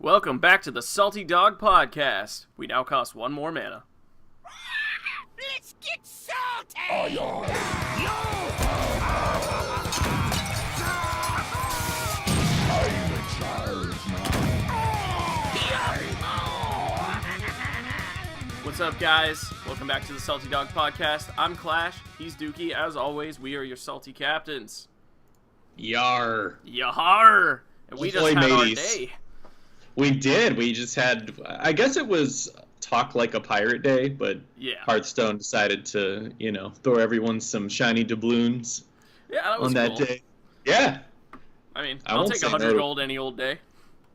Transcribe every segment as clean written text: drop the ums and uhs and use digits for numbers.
Welcome back to the Salty Dog Podcast. We now cost one more mana. Let's get salty! What's up, guys? Welcome back to the Salty Dog Podcast. I'm Clash. He's Dookie. As always, we are your salty captains. Yar. Yahar! And we just had our day. We did. We just had, I guess it was Talk Like a Pirate Day, but yeah. Hearthstone decided to, throw everyone some shiny doubloons that was on that cool. day. Yeah. I mean, I'll take 100 gold any old day.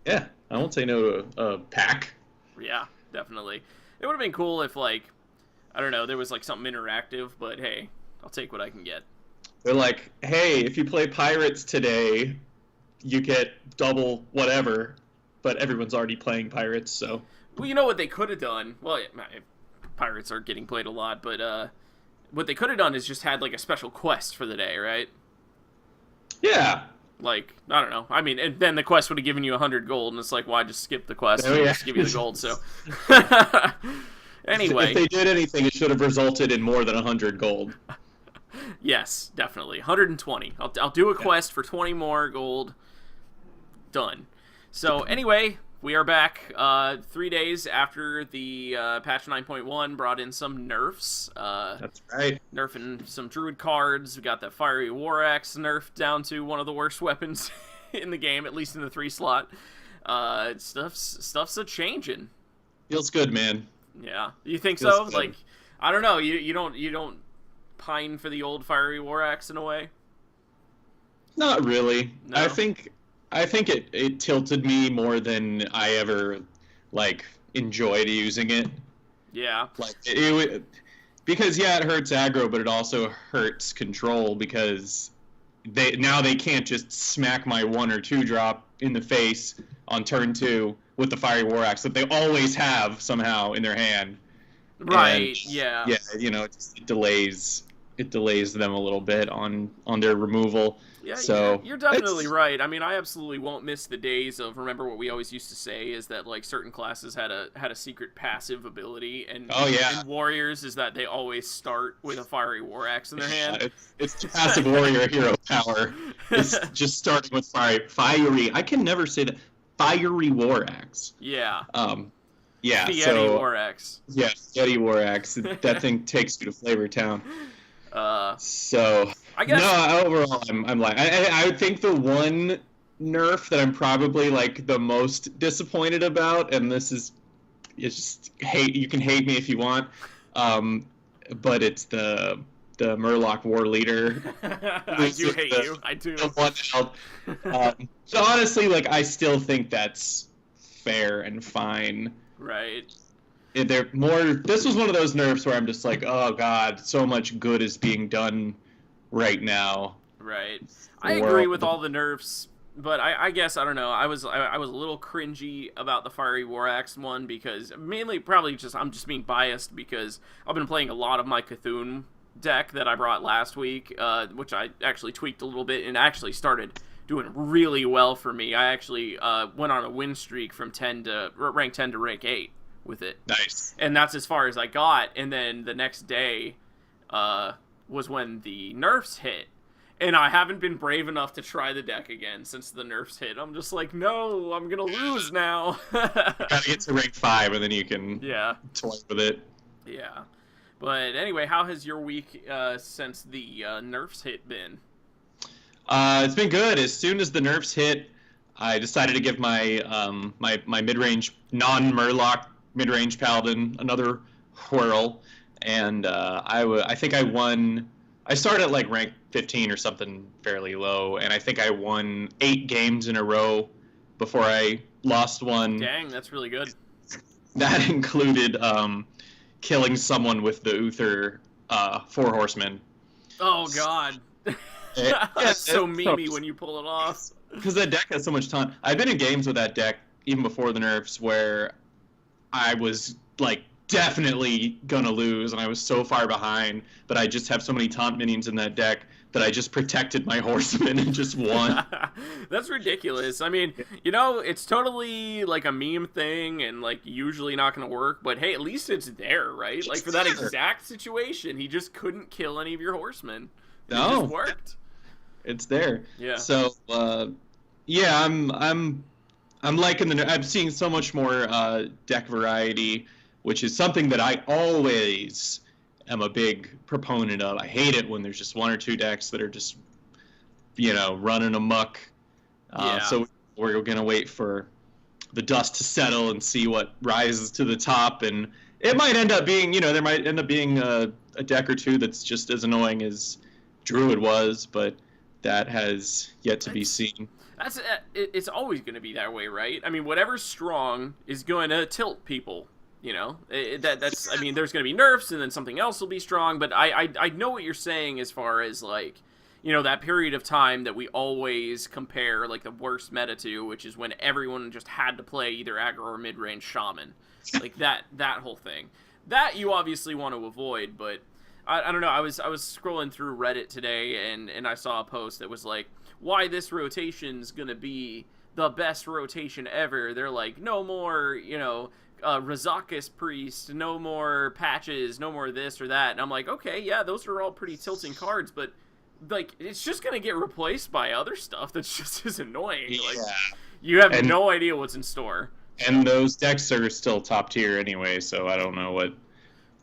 Yeah, I won't say no to a pack. Yeah, definitely. It would have been cool if, I don't know, there was, something interactive, but hey, I'll take what I can get. They're like, hey, if you play Pirates today, you get double whatever, but everyone's already playing Pirates, so... Well, you know what they could have done? Well, Pirates are getting played a lot, but what they could have done is just had, a special quest for the day, right? Yeah. I don't know. I mean, and then the quest would have given you 100 gold, and it's why just skip the quest and just give you the gold, so... Anyway. If they did anything, it should have resulted in more than 100 gold. Yes, definitely. 120. I'll do a quest for 20 more gold. Done. So, anyway, we are back 3 days after the patch 9.1 brought in some nerfs. That's right. Nerfing some druid cards. We got that fiery war axe nerfed down to one of the worst weapons in the game, at least in the 3 slot. Stuff's a changing. Feels good, man. Yeah. You think Feels so? good. I don't know. You don't pine for the old fiery war axe in a way? Not really. No? I think it tilted me more than I ever enjoyed using it. Yeah. Because it hurts aggro, but it also hurts control because they can't just smack my 1 or 2 drop in the face on turn 2 with the fiery war axe that they always have somehow in their hand. Right. And, yeah. Yeah. It delays them a little bit on their removal. Yeah, so you're definitely right. I mean, I absolutely won't miss the days of, remember what we always used to say is that certain classes had a secret passive ability, and in warriors is that they always start with a fiery war axe in their hand. It's passive warrior hero power. It's just starting with fiery. I can never say that. Fiery war axe. Yeah. Yeah. Spaghetti war axe. Yeah, spaghetti war axe. That thing takes you to Flavor Town. So I guess overall I think the one nerf that I'm probably the most disappointed about, and it's just hate. You can hate me if you want, but it's the Murloc War Leader. I do hate you. I do. So honestly, I still think that's fair and fine. Right. This was one of those nerfs where I'm just oh god, so much good is being done right now. Right. I agree with all the nerfs, but I guess, I don't know, I was a little cringy about the fiery war axe one because mainly probably I'm just being biased because I've been playing a lot of my Cthulhu deck that I brought last week, which I actually tweaked a little bit and actually started doing really well for me. I actually went on a win streak from rank 10 to rank 8 with it. Nice. And that's as far as I got. And then the next day was when the nerfs hit. And I haven't been brave enough to try the deck again since the nerfs hit. I'm just no, I'm going to lose now. Gotta get to rank 5 and then you can toy with it. Yeah. But anyway, how has your week since the nerfs hit been? It's been good. As soon as the nerfs hit, I decided to give my my mid-range, non-Murloc mid-range Paladin another whirl, and I think I won. I started at rank 15 or something fairly low, and I think I won 8 games in a row before I lost one. Dang, that's really good. That included killing someone with the Uther 4 Horsemen. Oh god. That's so memey when you pull it off. Because that deck has so much taunt. I've been in games with that deck even before the nerfs where I was definitely gonna lose and I was so far behind, but I just have so many taunt minions in that deck that I just protected my horsemen and just won. That's ridiculous. I mean, you know, it's totally like a meme thing and like usually not going to work, but hey, at least it's there, right? Like for that exact situation, he just couldn't kill any of your horsemen. It just worked. It's there. Yeah. So, yeah, I'm liking I'm seeing so much more deck variety, which is something that I always am a big proponent of. I hate it when there's just one or two decks that are just, you know, running amok. So we're going to wait for the dust to settle and see what rises to the top. And it might end up being, you know, there might end up being a deck or two that's just as annoying as Druid was, but that has yet to be seen. It's always going to be that way, right? I mean, whatever's strong is going to tilt people. You know, that's. I mean, there's going to be nerfs, and then something else will be strong. But I know what you're saying as far as like, you know, that period of time that we always compare like the worst meta to, which is when everyone just had to play either aggro or mid-range shaman, like that whole thing. That you obviously want to avoid, but I don't know. I was scrolling through Reddit today, and I saw a post that was like, why this rotation's going to be the best rotation ever. They're like, no more, you know, Razakis Priest, no more patches, no more this or that. And I'm like, okay, yeah, those are all pretty tilting cards, but like it's just gonna get replaced by other stuff that's just as annoying. Yeah. Like you have no idea what's in store. And those decks are still top tier anyway, so I don't know what.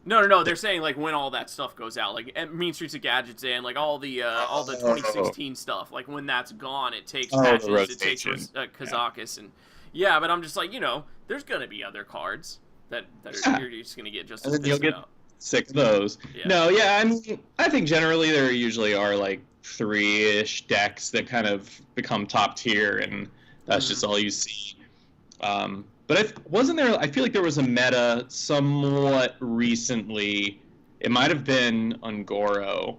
No. They're saying like when all that stuff goes out, like Mean Streets of Gadgets and like all the 2016 stuff. Like when that's gone, it takes patches. It takes Kazakis and. Yeah, but I'm just like, you know, there's going to be other cards that you're just going to get just as pissed about. 6 of those. Yeah. No, yeah, I mean, I think generally there usually are like 3-ish decks that kind of become top tier, and that's just all you see. But wasn't there, I feel like there was a meta somewhat recently, it might have been Ungoro,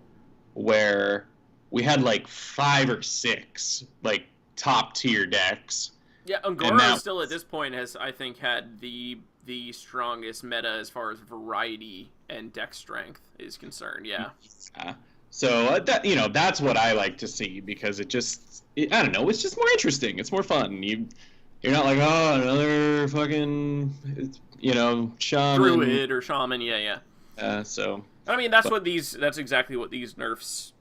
where we had like 5 or 6 like top tier decks. Yeah, Ungoro still at this point has, I think, had the strongest meta as far as variety and deck strength is concerned. Yeah. So that, you know, that's what I like to see, because I don't know, it's just more interesting. It's more fun. You're not like, oh, another fucking, you know, shaman. Druid or shaman. Yeah. So. I mean, that's exactly what these nerfs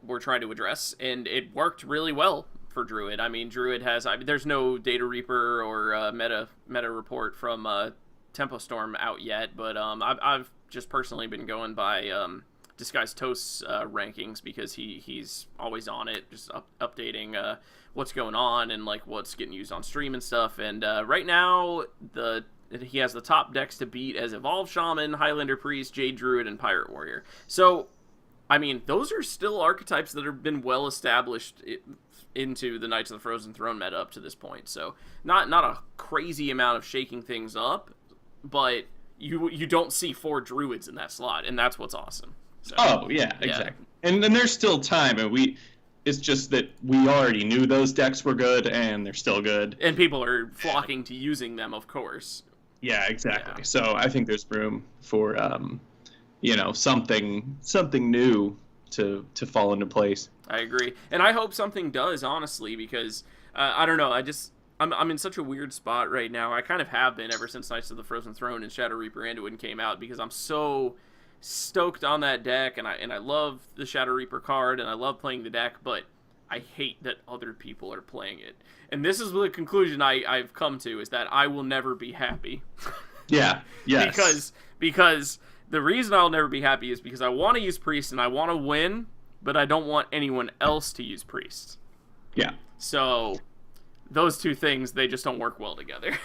were trying to address, and it worked really well. For Druid, I mean, Druid has. there's no Data Reaper or meta report from Tempo Storm out yet, but I've just personally been going by Disguised Toast's rankings, because he's always on it, just updating what's going on and like what's getting used on stream and stuff. And right now, he has the top decks to beat as Evolved Shaman, Highlander Priest, Jade Druid, and Pirate Warrior. So, I mean, those are still archetypes that have been well established into the Knights of the Frozen Throne meta up to this point. So not a crazy amount of shaking things up, but you don't see 4 druids in that slot, and that's what's awesome. So, exactly. And then there's still time, and it's just that we already knew those decks were good, and they're still good. And people are flocking to using them, of course. Yeah, exactly. Yeah. So I think there's room for you know, something new to fall into place. I agree, and I hope something does, honestly, because I don't know. I'm in such a weird spot right now. I kind of have been ever since Knights of the Frozen Throne and Shadow Reaper Anduin came out, because I'm so stoked on that deck, and I love the Shadow Reaper card, and I love playing the deck, but I hate that other people are playing it. And this is the conclusion I've come to, is that I will never be happy. Yeah. Yes. Because the reason I'll never be happy is because I want to use Priest and I want to win, but I don't want anyone else to use Priest. Yeah. So those two things, they just don't work well together.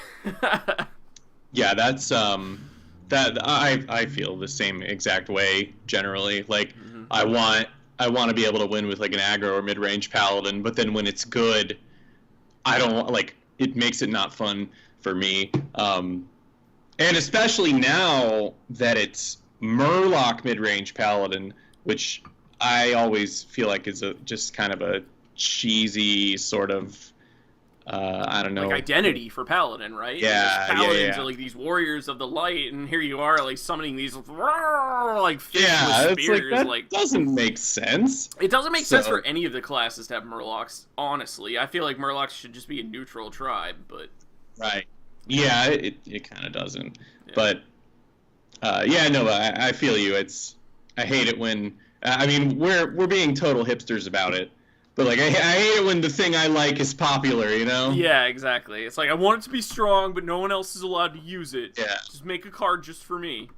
Yeah, that's that I feel the same exact way generally. Like I want to be able to win with like an aggro or mid-range paladin, but then when it's good, I don't like it, makes it not fun for me. And especially now that it's Murloc mid-range paladin, which I always feel like is just kind of a cheesy sort of I don't know, like identity for Paladin, right? Yeah, like, Paladins yeah. are like these warriors of the light, and here you are like summoning these like fish Yeah, with it's like, spears. that Like doesn't make sense. it doesn't make sense for So, any of the classes to have Murlocs. Honestly, I feel like Murlocs should just be a neutral tribe, but right. Yeah, it kind of doesn't. yeah. But, yeah, no, I feel you. I hate it when, I mean, we're being total hipsters about it. But, like, I hate it when the thing I like is popular, you know? Yeah, exactly. It's like I want it to be strong, but no one else is allowed to use it. Yeah. Just make a card just for me.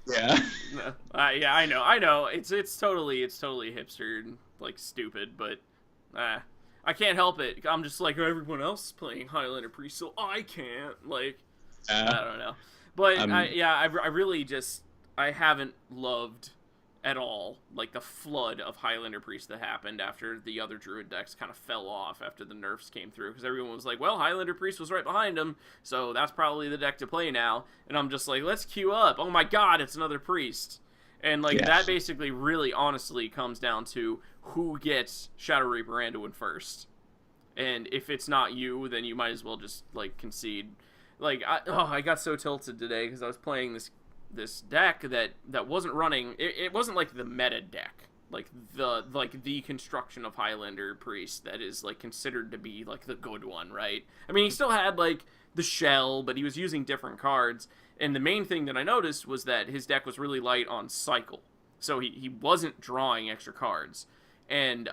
Yeah. Yeah, I know. It's totally hipster and like stupid, but I can't help it. I'm just like everyone else is playing Highlander Priest, so I can't. Like I don't know, but I really just I haven't loved at all like the flood of Highlander Priest that happened after the other Druid decks kind of fell off after the nerfs came through, because everyone was like, well, Highlander Priest was right behind him, so that's probably the deck to play now. And I'm just like, let's queue up. Oh my god, it's another Priest. And like that basically really honestly comes down to who gets Shadow Reaper Anduin first. And if it's not you, then you might as well just like concede. Like I got so tilted today because I was playing this deck that wasn't running. It wasn't like the meta deck, like the construction of Highlander Priest that is like considered to be like the good one, right? I mean, he still had like the shell, but he was using different cards. And the main thing that I noticed was that his deck was really light on cycle, so he wasn't drawing extra cards. And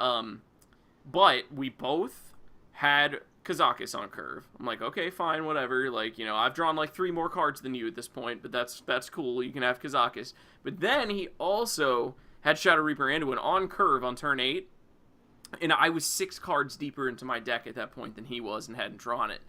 but we both had Kazakis on curve. I'm like, okay, fine, whatever. Like, you know, I've drawn like 3 more cards than you at this point, but that's cool. You can have Kazakis. But then he also had Shadow Reaper Anduin on curve on turn 8, and I was 6 cards deeper into my deck at that point than he was and hadn't drawn it.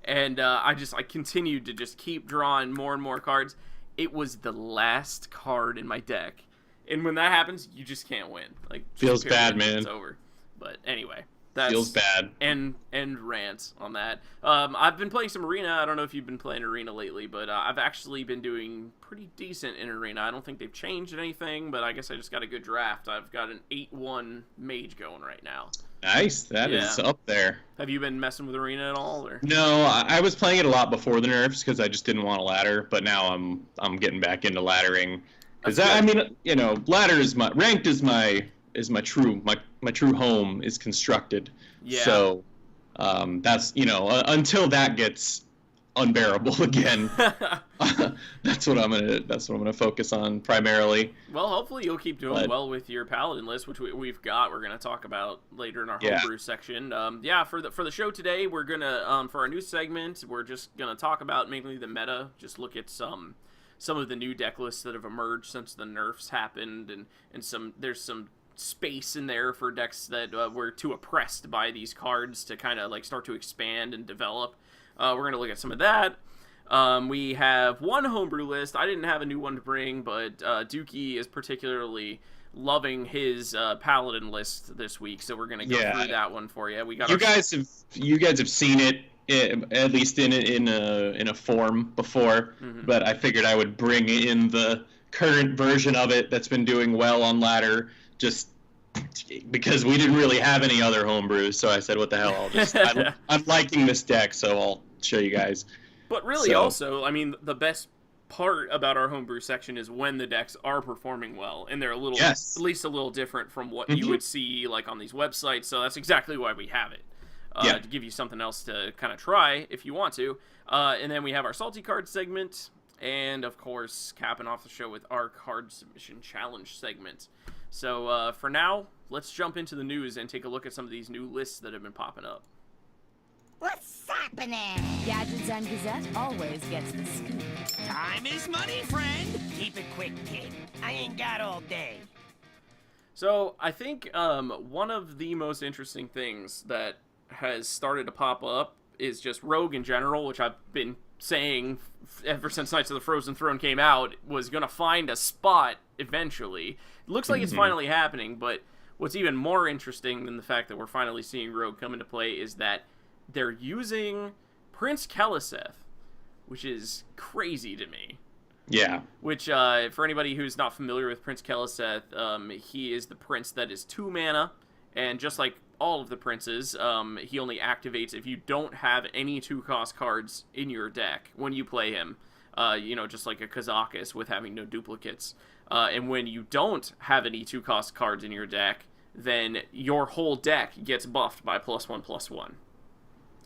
And I continued to just keep drawing more and more cards. It was the last card in my deck. And when that happens, you just can't win. Like, feels bad, man. It's over. But anyway. That's feels bad. And rant on that. I've been playing some Arena. I don't know if you've been playing Arena lately, but I've actually been doing pretty decent in Arena. I don't think they've changed anything, but I guess I just got a good draft. I've got an 8-1 mage going right now. Nice. That is up there. Have you been messing with Arena at all? Or? No, I was playing it a lot before the nerfs because I just didn't want a ladder, but now I'm getting back into laddering. Because I mean, you know, ladder is ranked is my true home is constructed. Yeah. So that's, you know, until that gets unbearable again. that's what I'm gonna focus on primarily. Well, hopefully you'll keep doing well with your Paladin list, which we've got. We're gonna talk about later in our homebrew section. For the show today, we're gonna for our new segment, we're just gonna talk about mainly the meta. Just look at some of the new deck lists that have emerged since the nerfs happened, and there's some space in there for decks that were too oppressed by these cards to kind of like start to expand and develop. We're going to look at some of that. We have one homebrew list. I didn't have a new one to bring, but Dookie is particularly loving his Paladin list this week, so we're going to go through that one for you. We got you guys have seen it at least in a form before, but I figured I would bring in the current version of it that's been doing well on ladder, just because we didn't really have any other homebrews, so I said, what the hell, I'll just I'm liking this deck, so I'll show you guys. But really also, I mean, the best part about our homebrew section is when the decks are performing well, and they're a little at least a little different from what you would see like on these websites, so that's exactly why we have it. To give you something else to kind of try if you want to. And then we have our salty card segment, and of course capping off the show with our card submission challenge segment. So for now, let's jump into the news and take a look at some of these new lists that have been popping up. What's happening? Gadgets and Gazette always gets the scoop. Time is money, friend. Keep it quick, kid. I ain't got all day. So I think one of the most interesting things that has started to pop up is just Rogue in general, which I've been saying ever since Knights of the Frozen Throne came out was going to find a spot eventually. It looks like it's finally happening, but what's even more interesting than the fact that we're finally seeing Rogue come into play is that they're using Prince Keleseth, which is crazy to me. Yeah. Which, for anybody who's not familiar with Prince Keleseth, he is the prince that is 2 mana, and just like all of the princes. He only activates if you don't have any 2-cost cards in your deck when you play him. Just like a Kazakus with having no duplicates. And when you don't have any 2-cost cards in your deck, then your whole deck gets buffed by +1/+1.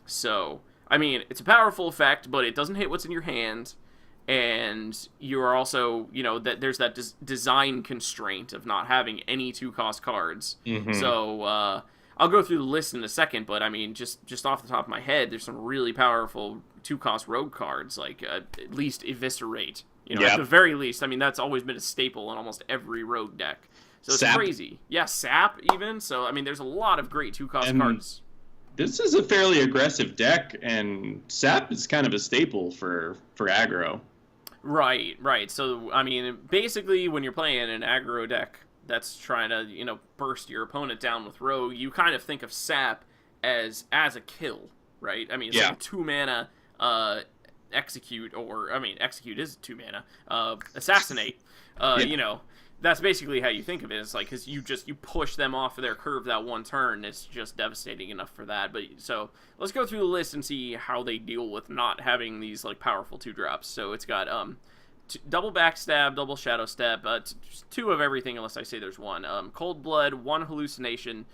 So, I mean, it's a powerful effect, but it doesn't hit what's in your hand. And you are also, that there's that design constraint of not having any 2-cost cards. Mm-hmm. So, I'll go through the list in a second, but I mean, just off the top of my head, there's some really powerful 2-cost rogue cards, like at least Eviscerate. At the very least. I mean, that's always been a staple in almost every rogue deck. So it's Sap. crazy. Yeah, Sap even. So, I mean, there's a lot of great 2-cost cards. This is a fairly aggressive deck, and Sap is kind of a staple for aggro. Right. So, I mean, basically, when you're playing an aggro deck that's trying to, burst your opponent down with rogue, you kind of think of Sap as a kill, right? I mean, it's like a 2-mana execute, execute is 2 mana. Assassinate. That's basically how you think of it. It's like, because you push them off of their curve that one turn. It's just devastating enough for that. But so let's go through the list and see how they deal with not having these like powerful 2-drops. So it's got double backstab, double shadow step, 2 of everything unless I say there's 1. Cold blood, 1 hallucination,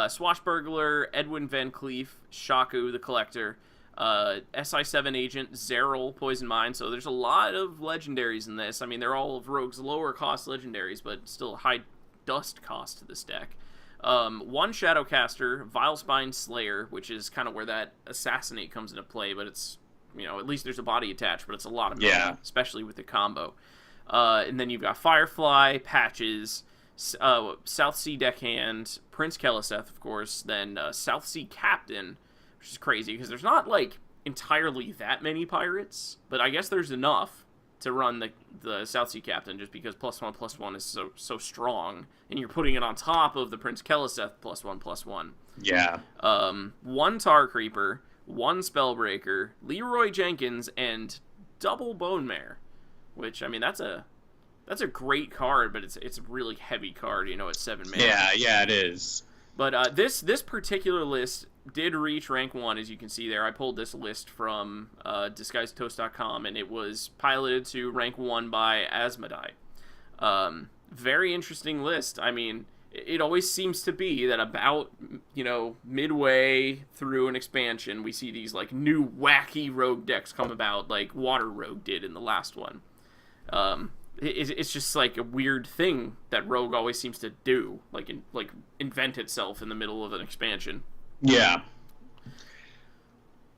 swashbuckler, Edwin Van Cleef, Shaku the Collector, SI7 agent, Zeril, Poison Mind. So there's a lot of legendaries in this. I mean, they're all of Rogue's lower cost legendaries, but still high dust cost to this deck. 1 Shadowcaster, Vilespine Slayer, which is kind of where that Assassinate comes into play, but it's, at least there's a body attached, but it's a lot of mana, especially with the combo. And then you've got Firefly, Patches, South Sea Deckhand, Prince Keleseth, of course, then South Sea Captain, which is crazy because there's not like entirely that many pirates, but I guess there's enough to run the South Sea Captain just because +1/+1 is so strong, and you're putting it on top of the Prince Keleseth +1/+1. Yeah. 1 Tar Creeper, 1 Spellbreaker, Leroy Jenkins, and double Bone Mare, which I mean that's a great card, but it's a really heavy card. It's 7 mana. Yeah, it is. But this particular list did reach rank 1, as you can see there. I pulled this list from disguisedtoast.com, and it was piloted to rank 1 by Asmodai. Very interesting list. I mean, it always seems to be that about, midway through an expansion, we see these, like, new wacky rogue decks come about, like Water Rogue did in the last one. It's just like a weird thing that Rogue always seems to do, like invent itself in the middle of an expansion. Yeah.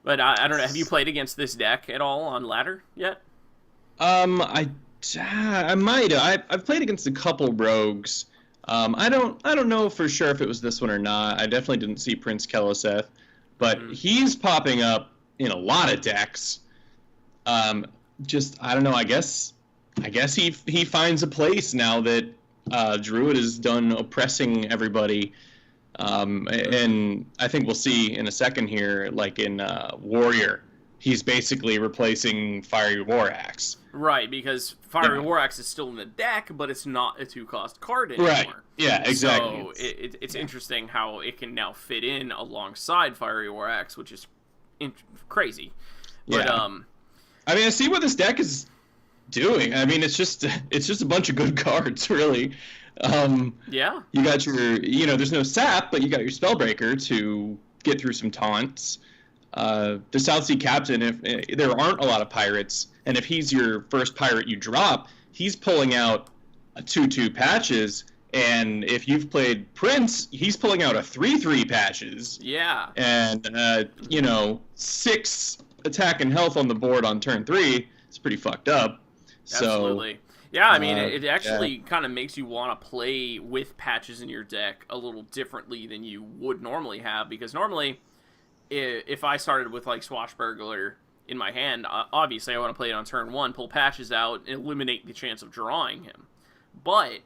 But I don't know. Have you played against this deck at all on ladder yet? I might have. I've played against a couple rogues. I don't know for sure if it was this one or not. I definitely didn't see Prince Keleseth, but he's popping up in a lot of decks. I don't know. I guess he finds a place now that Druid is done oppressing everybody. And I think we'll see in a second here, like in Warrior, he's basically replacing Fiery War Axe. Right, because Fiery War Axe is still in the deck, but it's not a 2-cost card anymore. Right, yeah, exactly. So it's interesting how it can now fit in alongside Fiery War Axe, which is crazy. But, I mean, I see what this deck is doing. I mean, it's just a bunch of good cards, really. You got your, there's no sap, but you got your Spellbreaker to get through some taunts. The South Sea Captain, if there aren't a lot of pirates, and if he's your first pirate you drop, he's pulling out a 2/2 Patches, and if you've played Prince, he's pulling out a 3/3 Patches. Yeah. And 6 attack and health on the board on turn 3. It's pretty fucked up. Absolutely. So, yeah, I mean, it actually kind of makes you want to play with Patches in your deck a little differently than you would normally have, because normally, if I started with, like, Swashbuckler in my hand, obviously I want to play it on turn 1, pull Patches out, and eliminate the chance of drawing him. But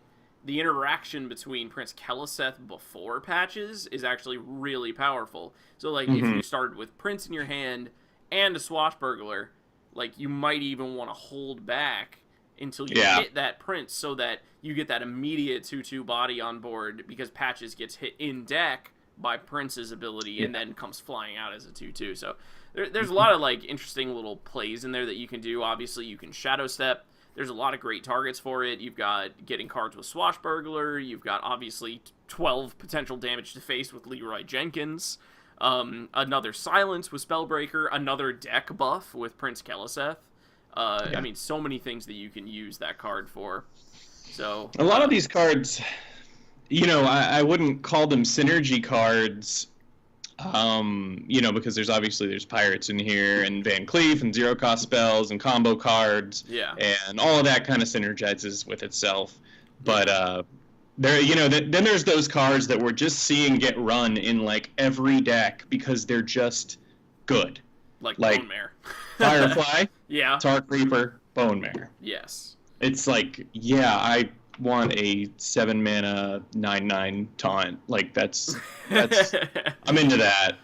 the interaction between Prince Keleseth before Patches is actually really powerful. So, like, if you started with Prince in your hand and a Swashbuckler, like, you might even want to hold back until you hit that Prince so that you get that immediate 2/2 body on board, because Patches gets hit in deck by Prince's ability and then comes flying out as a 2/2. So there's a lot of like interesting little plays in there that you can do. Obviously, you can Shadow Step. There's a lot of great targets for it. You've got getting cards with Swashbuckler. You've got obviously 12 potential damage to face with Leroy Jenkins. Another Silence with Spellbreaker. Another deck buff with Prince Keleseth. I mean, so many things that you can use that card for. So a lot of these cards, you know, I wouldn't call them synergy cards. You know, because there's pirates in here and Van Cleef and zero cost spells and combo cards. Yeah. And all of that kind of synergizes with itself. But there, you know, then there's those cards that we're just seeing get run in like every deck because they're just good. Like Bone Mare. Firefly. Yeah. Tar Creeper. Bone Mare. Yes. It's like, yeah, I want a 7-mana 9/9 taunt. Like that's I'm into that.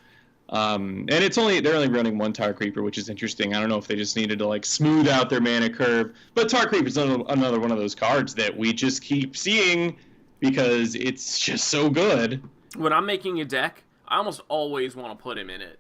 And they're only running one Tar Creeper, which is interesting. I don't know if they just needed to like smooth out their mana curve. But Tar Creeper is another one of those cards that we just keep seeing because it's just so good. When I'm making a deck, I almost always want to put him in it.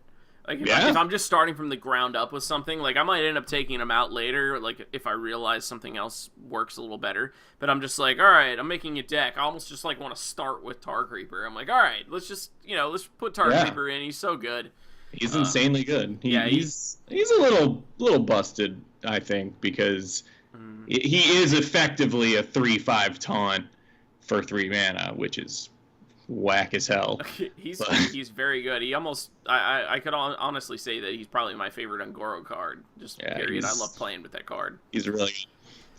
Like, if I'm just starting from the ground up with something, like, I might end up taking him out later, like, if I realize something else works a little better. But I'm just like, all right, I'm making a deck. I almost just, like, want to start with Tar Creeper. I'm like, all right, let's just, let's put Tar Creeper in. He's so good. He's insanely good. He's a little busted, I think, because he is effectively a 3/5 taunt for 3 mana, which is whack as hell. He's very good. He almost I could honestly say that he's probably my favorite Ungoro card. Just period. I love playing with that card. He's really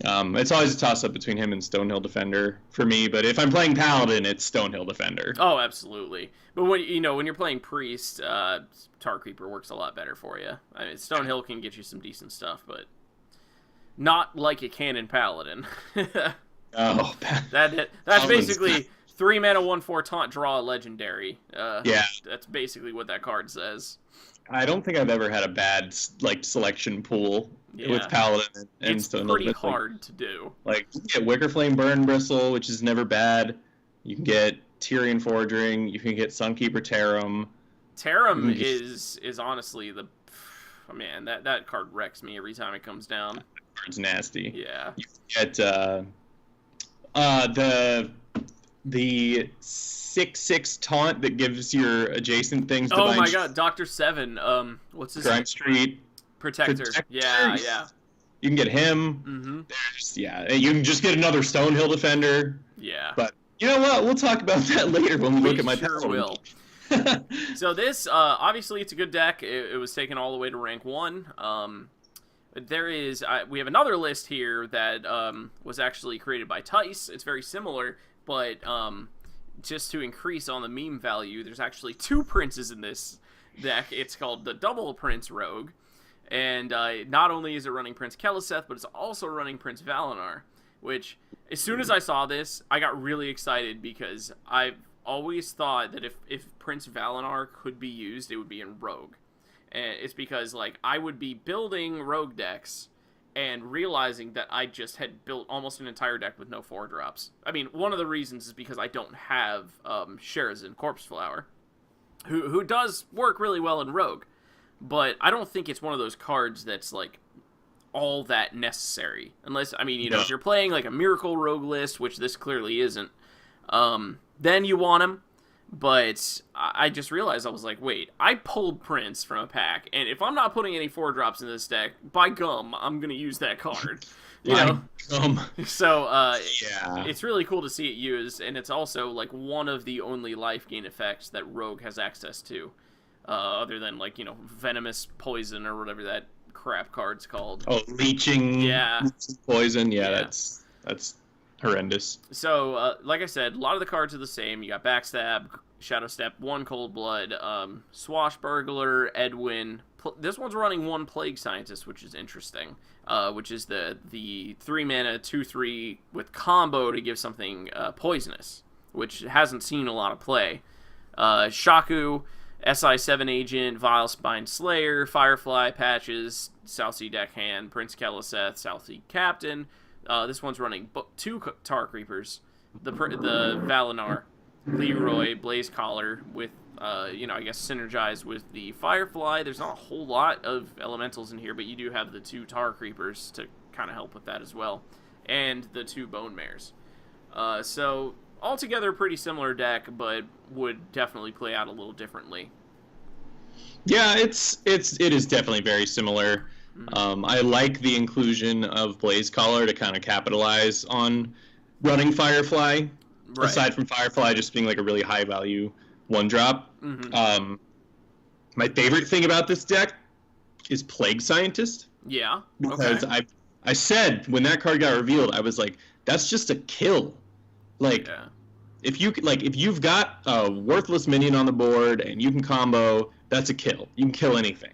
good. It's always a toss up between him and Stonehill Defender for me, but if I'm playing Paladin, it's Stonehill Defender. Oh, absolutely. But when you're playing Priest, Tar Creeper works a lot better for you. I mean, Stonehill can get you some decent stuff, but not like it can in Paladin. Oh, that's basically 3 mana 1/4 taunt, draw a legendary. That's basically what that card says. I don't think I've ever had a bad like selection pool with Paladin and it's Stonehill. Pretty hard to do. Like you can get Wickerflame Burn Bristle, which is never bad. You can get Tyrion Forging. You can get Sunkeeper Tarum. Tarum is honestly man, that card wrecks me every time it comes down. That card's nasty. Yeah. You get the 6/6 taunt that gives your adjacent things. Oh my god, Dr. Seven. What's his Grime Street Protector. Yeah. You can get him. You can just get another Stonehill Defender. Yeah. But you know what? We'll talk about that later when we look at my Paladin. Will. So this, obviously, it's a good deck. It was taken all the way to rank 1. We have another list here that was actually created by Tice. It's very similar, but just to increase on the meme value, there's actually 2 princes in this deck. It's called the Double Prince Rogue, and not only is it running Prince Keleseth, but it's also running Prince Valinar, which, as soon as I saw this, I got really excited because I've always thought that if Prince Valinar could be used, it would be in Rogue. And it's because, like, I would be building Rogue decks and realizing that I just had built almost an entire deck with no 4-drops. I mean, one of the reasons is because I don't have Sherazin Corpse Flower, who does work really well in Rogue, but I don't think it's one of those cards that's, like, all that necessary. Unless, I mean, if you're playing, like, a Miracle Rogue list, which this clearly isn't, then you want him. But I just realized, I was like, wait, I pulled Prince from a pack, and if I'm not putting any 4-drops in this deck, by gum, I'm going to use that card. You know? So, it's really cool to see it used, and it's also, like, one of the only life gain effects that Rogue has access to, other than, like, Venomous Poison or whatever that crap card's called. Oh, Leeching Poison, that's horrendous. So, like I said, a lot of the cards are the same. You got Backstab, Shadow Step, 1 Cold Blood, Swashbuckler, Edwin. This one's running 1 Plague Scientist, which is interesting. Which is the 3 mana 2/3 with combo to give something poisonous, which hasn't seen a lot of play. Shaku, SI7 Agent, Vile Spine Slayer, Firefly, Patches, South Sea Deckhand, Prince Keleseth, South Sea Captain. This one's running 2 Tar Creepers, the Valinar, Leroy, Blaze Collar with, I guess synergized with the Firefly. There's not a whole lot of elementals in here, but you do have the 2 Tar Creepers to kind of help with that as well, and the 2 Bone Mares. So altogether, pretty similar deck, but would definitely play out a little differently. Yeah, it is definitely very similar. I like the inclusion of Blaze Collar to kind of capitalize on running Firefly. Right. Aside from Firefly just being like a really high value 1-drop. My favorite thing about this deck is Plague Scientist. Yeah. Because I said when that card got revealed, I was like, that's just a kill. Like, if you've got a worthless minion on the board and you can combo, that's a kill. You can kill anything.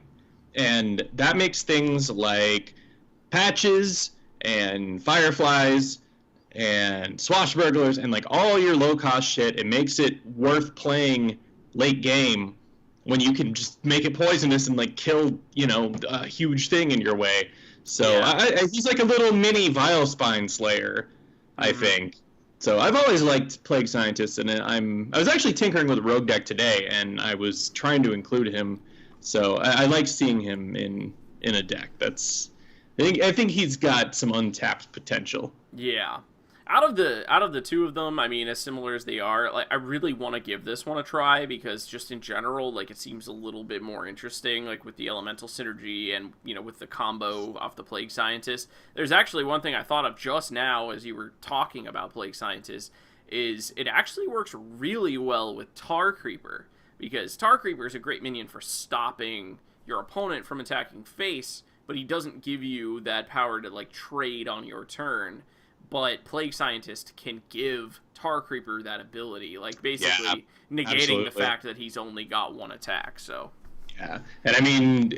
And that makes things like patches and fireflies and swashbucklers and like all your low cost shit. It makes it worth playing late game when you can just make it poisonous and like kill, a huge thing in your way. So he's like a little mini Vile Spine Slayer, I think. So I've always liked Plague Scientist, and I was actually tinkering with a rogue deck today, and I was trying to include him. So I like seeing him in a deck. I think he's got some untapped potential. Yeah. Out of the 2 of them, I mean, as similar as they are, like I really want to give this one a try because just in general, like it seems a little bit more interesting, like with the elemental synergy and with the combo off the Plague Scientist. There's actually one thing I thought of just now as you were talking about Plague Scientist is it actually works really well with Tar Creeper because Tar Creeper is a great minion for stopping your opponent from attacking face, but he doesn't give you that power to like trade on your turn. But Plague Scientist can give Tar Creeper that ability, like basically negating the fact that he's only got 1 attack. So yeah, and I mean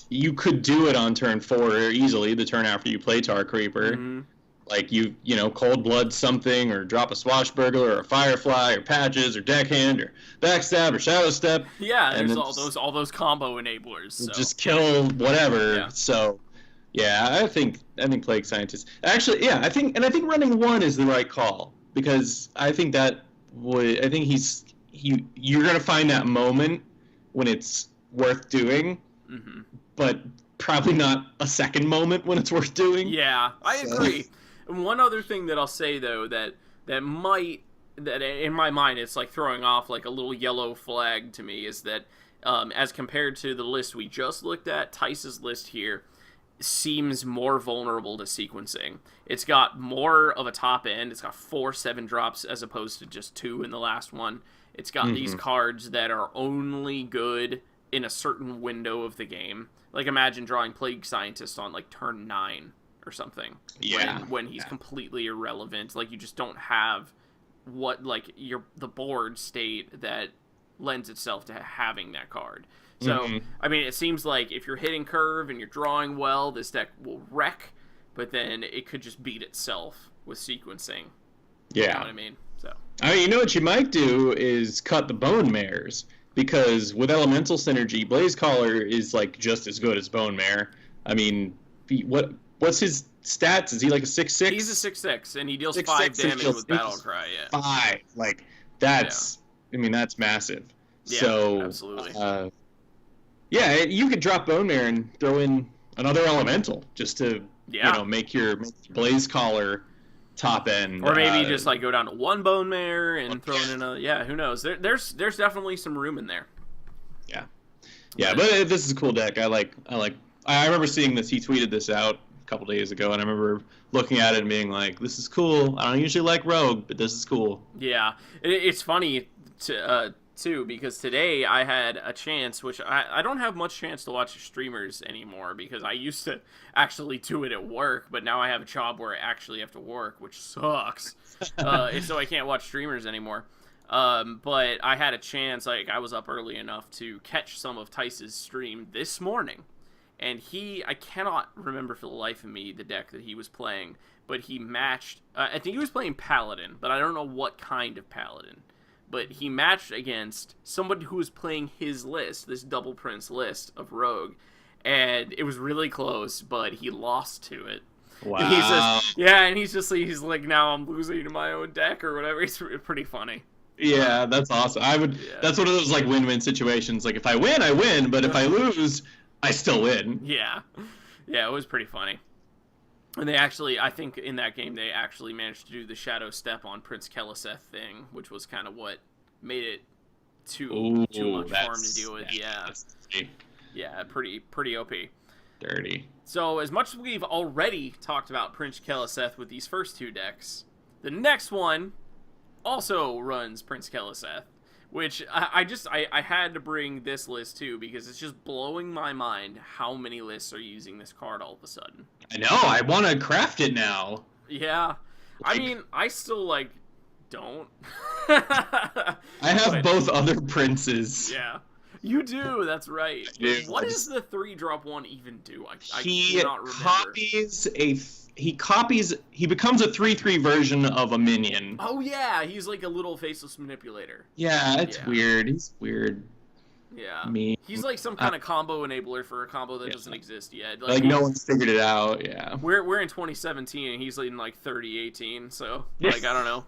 you could do it on turn 4 easily, the turn after you play Tar Creeper. Like you cold blood something or drop a swashbuckler or a firefly or patches or deckhand or backstab or shadow step. Yeah, there's all those combo enablers. So. Just kill whatever. Yeah. So. Yeah, I think Plague Scientist. Actually, yeah, I think running 1 is the right call because I think you're gonna find that moment when it's worth doing, but probably not a second moment when it's worth doing. Yeah, I agree. And one other thing that I'll say though that in my mind it's like throwing off like a little yellow flag to me is that as compared to the list we just looked at, Tice's list here seems more vulnerable to sequencing. It's got more of a top end. It's got 4 7-drops as opposed to just 2 in the last one. It's got these cards that are only good in a certain window of the game. Like imagine drawing Plague Scientist on like turn 9 or something. Yeah. When he's completely irrelevant. Like you just don't have the board state that lends itself to having that card. So, I mean, it seems like if you're hitting curve and you're drawing well, this deck will wreck, but then it could just beat itself with sequencing. Yeah. You know what I mean? So. I mean, what you might do is cut the Bone Mares, because with Elemental Synergy, Blaze Collar is, like, just as good as Bone Mare. I mean, what's his stats? Is he, like, a 6/6? He's a 6/6, and he deals 5 damage with Battle Cry, yeah. 5. Like, that's, I mean, that's massive. Yeah, so, absolutely. Yeah, you could drop Bone Mare and throw in another Elemental just to, make your Blaze Collar top end. Or maybe just like go down to 1 Bone Mare and throw in a who knows? There's definitely some room in there. Yeah, but this is a cool deck. I remember seeing this. He tweeted this out a couple days ago, and I remember looking at it and being like, "This is cool. I don't usually like Rogue, but this is cool." Yeah, it's funny too, because today I had a chance, which I don't have much chance to watch streamers anymore because I used to actually do it at work, but now I have a job where I actually have to work, which sucks. So I can't watch streamers anymore. But I had a chance, like I was up early enough to catch some of Tice's stream this morning, and I cannot remember for the life of me the deck that he was playing, but he matched, I think he was playing Paladin, but I don't know what kind of Paladin. But he matched against somebody who was playing his list, this Double Prince list of Rogue, and it was really close, but he lost to it. Wow. And he's like, now I'm losing to my own deck or whatever. It's pretty funny. Yeah, that's awesome. That's one of those like win-win situations. Like if I win, I win, but if I lose, I still win. Yeah, it was pretty funny. And they actually, I think in that game, they actually managed to do the Shadow Step on Prince Keliseth thing, which was kind of what made it too much for him to deal with. Yeah, pretty OP. Dirty. So as much as we've already talked about Prince Keliseth with these first two decks, the next one also runs Prince Keliseth, which I had to bring this list too because it's just blowing my mind how many lists are using this card all of a sudden. I know. I want to craft it now. Yeah. I mean, I still don't. I have both other princes. Yeah. You do, that's right. What does the 3-drop one even do? He cannot remember. He becomes a 3/3 version of a minion. Oh yeah, he's like a little faceless manipulator. Yeah, it's weird. He's weird. Yeah. He's like some kind of combo enabler for a combo that doesn't exist yet. Like no one's figured it out, yeah. We're in 2017 and he's in like 3018, so like I don't know.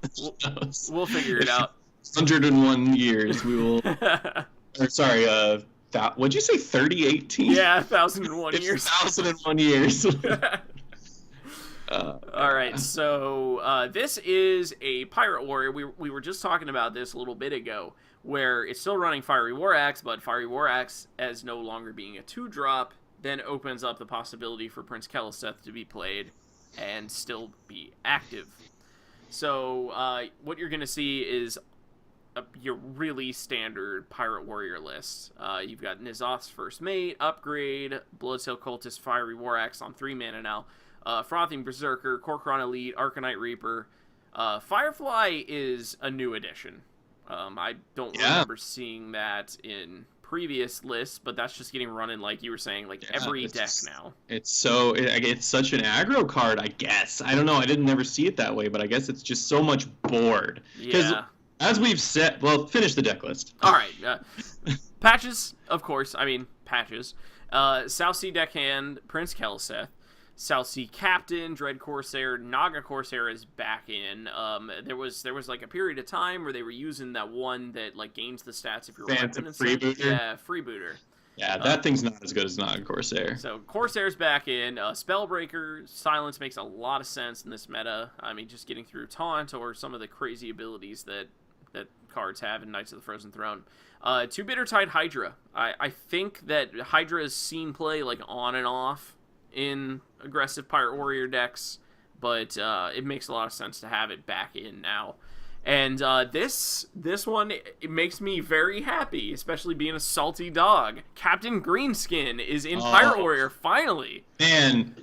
We'll figure it out. 101 years we will or sorry, what'd you say, 3018? Yeah, 1001 years. 1001 years. All right, so this is a Pirate Warrior. We were just talking about this a little bit ago, where it's still running Fiery War Axe, but Fiery War Axe, as no longer being a 2-drop, then opens up the possibility for Prince Keliseth to be played and still be active. So what you're going to see is your really standard Pirate Warrior list. You've got N'Zoth's First Mate, Upgrade, Bloodsail Cultist, Fiery War Axe on 3 mana now, Frothing Berserker, Kor'kron Elite, Arcanite Reaper. Firefly is a new addition. I don't remember seeing that in previous lists, but that's just getting run in, like you were saying, every deck now. It's such an aggro card, I guess. I don't know. I didn't never see it that way, but I guess it's just so much board. Yeah. As we've said, well, finish the deck list. All right. Patches, of course. I mean, patches. South Sea Deckhand, Prince Keliseth. South Sea Captain, Dread Corsair, Naga Corsair is back in. There was like a period of time where they were using that one that gains the stats if you're a weapon and freebooter. Yeah, freebooter. Yeah, that thing's not as good as Naga Corsair. So Corsair's back in. Spellbreaker, Silence makes a lot of sense in this meta. I mean, just getting through Taunt or some of the crazy abilities that cards have in Knights of the Frozen Throne. 2 Bittertide Hydra. I think that Hydra has seen play on and off in aggressive Pirate Warrior decks, but it makes a lot of sense to have it back in now. And this one, it makes me very happy, especially being a salty dog. Captain Greenskin is in Pirate Warrior, finally. Man,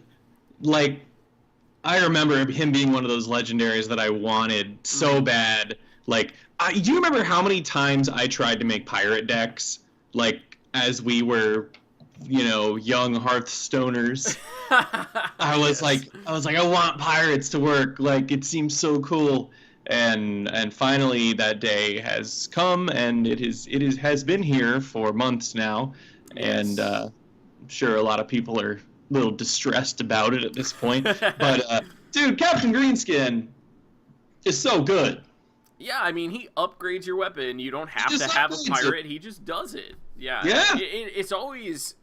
I remember him being one of those legendaries that I wanted so bad. Do you remember how many times I tried to make pirate decks, as we were, young Hearthstoners? I was like, I want pirates to work. It seems so cool. And finally that day has come, and it has been here for months now. Yes. And I'm sure a lot of people are a little distressed about it at this point. But dude, Captain Greenskin is so good. Yeah, I mean, he upgrades your weapon. You don't have to have a pirate. He just does it. Yeah. It's always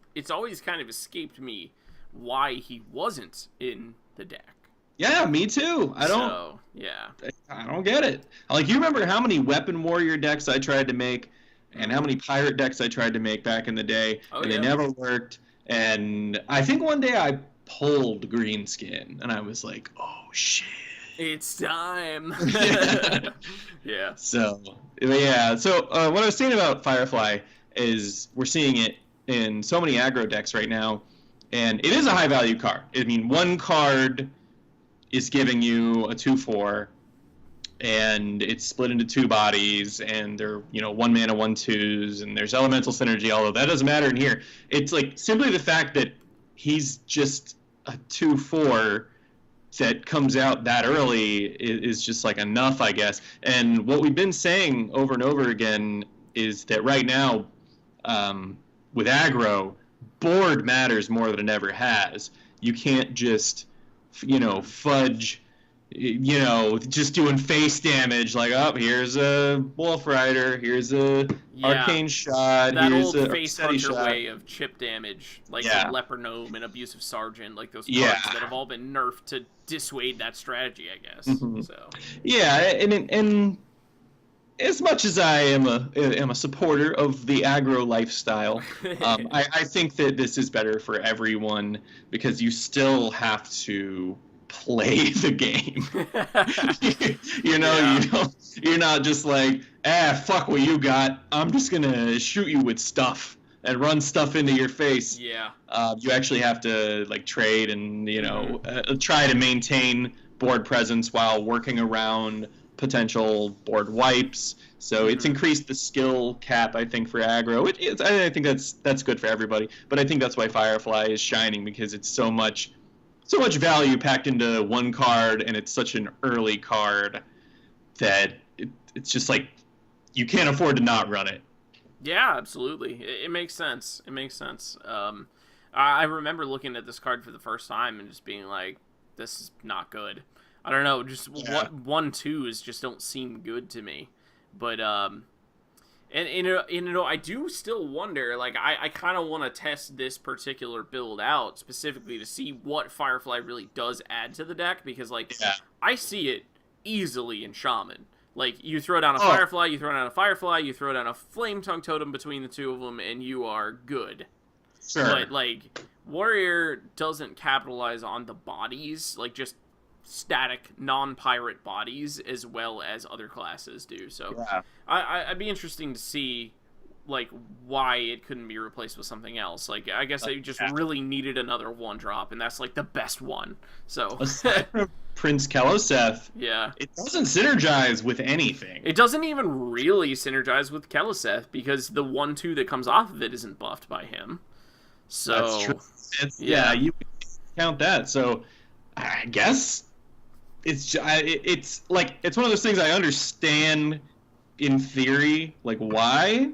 kind of escaped me why he wasn't in the deck. Yeah, me too. I don't get it. You remember how many weapon warrior decks I tried to make and how many pirate decks I tried to make back in the day, they never worked. And I think one day I pulled Greenskin and I was like, oh shit. It's time. Yeah. So what I was saying about Firefly is we're seeing it in so many aggro decks right now, and it is a high value card. I mean, one card is giving you a 2/4, and it's split into 2 bodies, and they're 1 mana 1/2s, and there's elemental synergy. Although that doesn't matter in here. It's simply the fact that he's just a 2/4 that comes out that early is just enough, I guess. And what we've been saying over and over again is that right now, with aggro, board matters more than it ever has. You can't just, fudge you know, just doing face damage. Like, oh, here's a Wolf Rider, here's a Arcane Shot, that here's old a face Steady hunter Shot. way of chip damage, like Yeah. the Leper Gnome and Abusive Sergeant, like those cards Yeah. that have all been nerfed to dissuade that strategy, I guess. Mhm. So Yeah, and as much as I am a supporter of the aggro lifestyle, I think that this is better for everyone because you still have to play the game. You know, Yeah. you're not just like, fuck what you got. I'm just gonna shoot you with stuff and run stuff into your face. Yeah. You actually have to like trade and try to maintain board presence while working around potential board wipes. So it's increased the skill cap, I think, for aggro. I think that's good for everybody. But I think that's why Firefly is shining, because it's so much value packed into one card, and it's such an early card that it's just like you can't afford to not run it. Yeah, absolutely. It makes sense. It makes sense. I remember looking at this card for the first time and just being like, this is not good. I don't know, just what 1/2s just don't seem good to me. But and I do still wonder, like I kind of want to test this particular build out specifically to see what Firefly really does add to the deck, because I see it easily in Shaman. Like, you throw down a Firefly, you throw down a Firefly, you throw down a Flame Tongue Totem between the two of them, and you are good. Sure. But, like, Warrior doesn't capitalize on the bodies, like, just static, non-pirate bodies, as well as other classes do. So, I'd be interesting to see, like, why it couldn't be replaced with something else. Like, I guess they just really needed another 1-drop, and that's, like, the best one. So... Prince Keloseth, yeah, it doesn't synergize with anything. It doesn't even really synergize with Keloseth, because the 1/2 that comes off of it isn't buffed by him. So that's true. You count that. So I guess it's like it's one of those things I understand in theory, like why,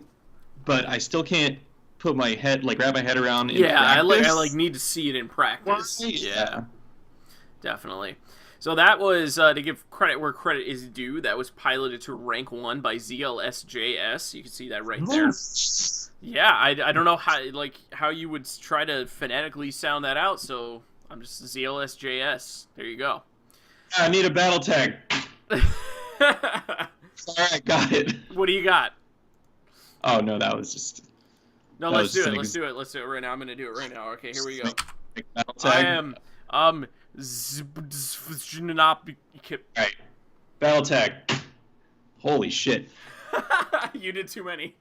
but I still can't put my head wrap my head around. In practice. I need to see it in practice. Right. Yeah, definitely. So that was, to give credit where credit is due, that was piloted to rank 1 by ZLSJS. You can see that right there. Yeah, I don't know how you would try to phonetically sound that out, so I'm just ZLSJS. There you go. I need a battle tag. Alright, got it. What do you got? Oh, no, that was just... No, let's do it. Let's do it right now. I'm going to do it right now. Okay, here we go. Battle tag. I am, Alright. Battle tag. Holy shit. You did too many.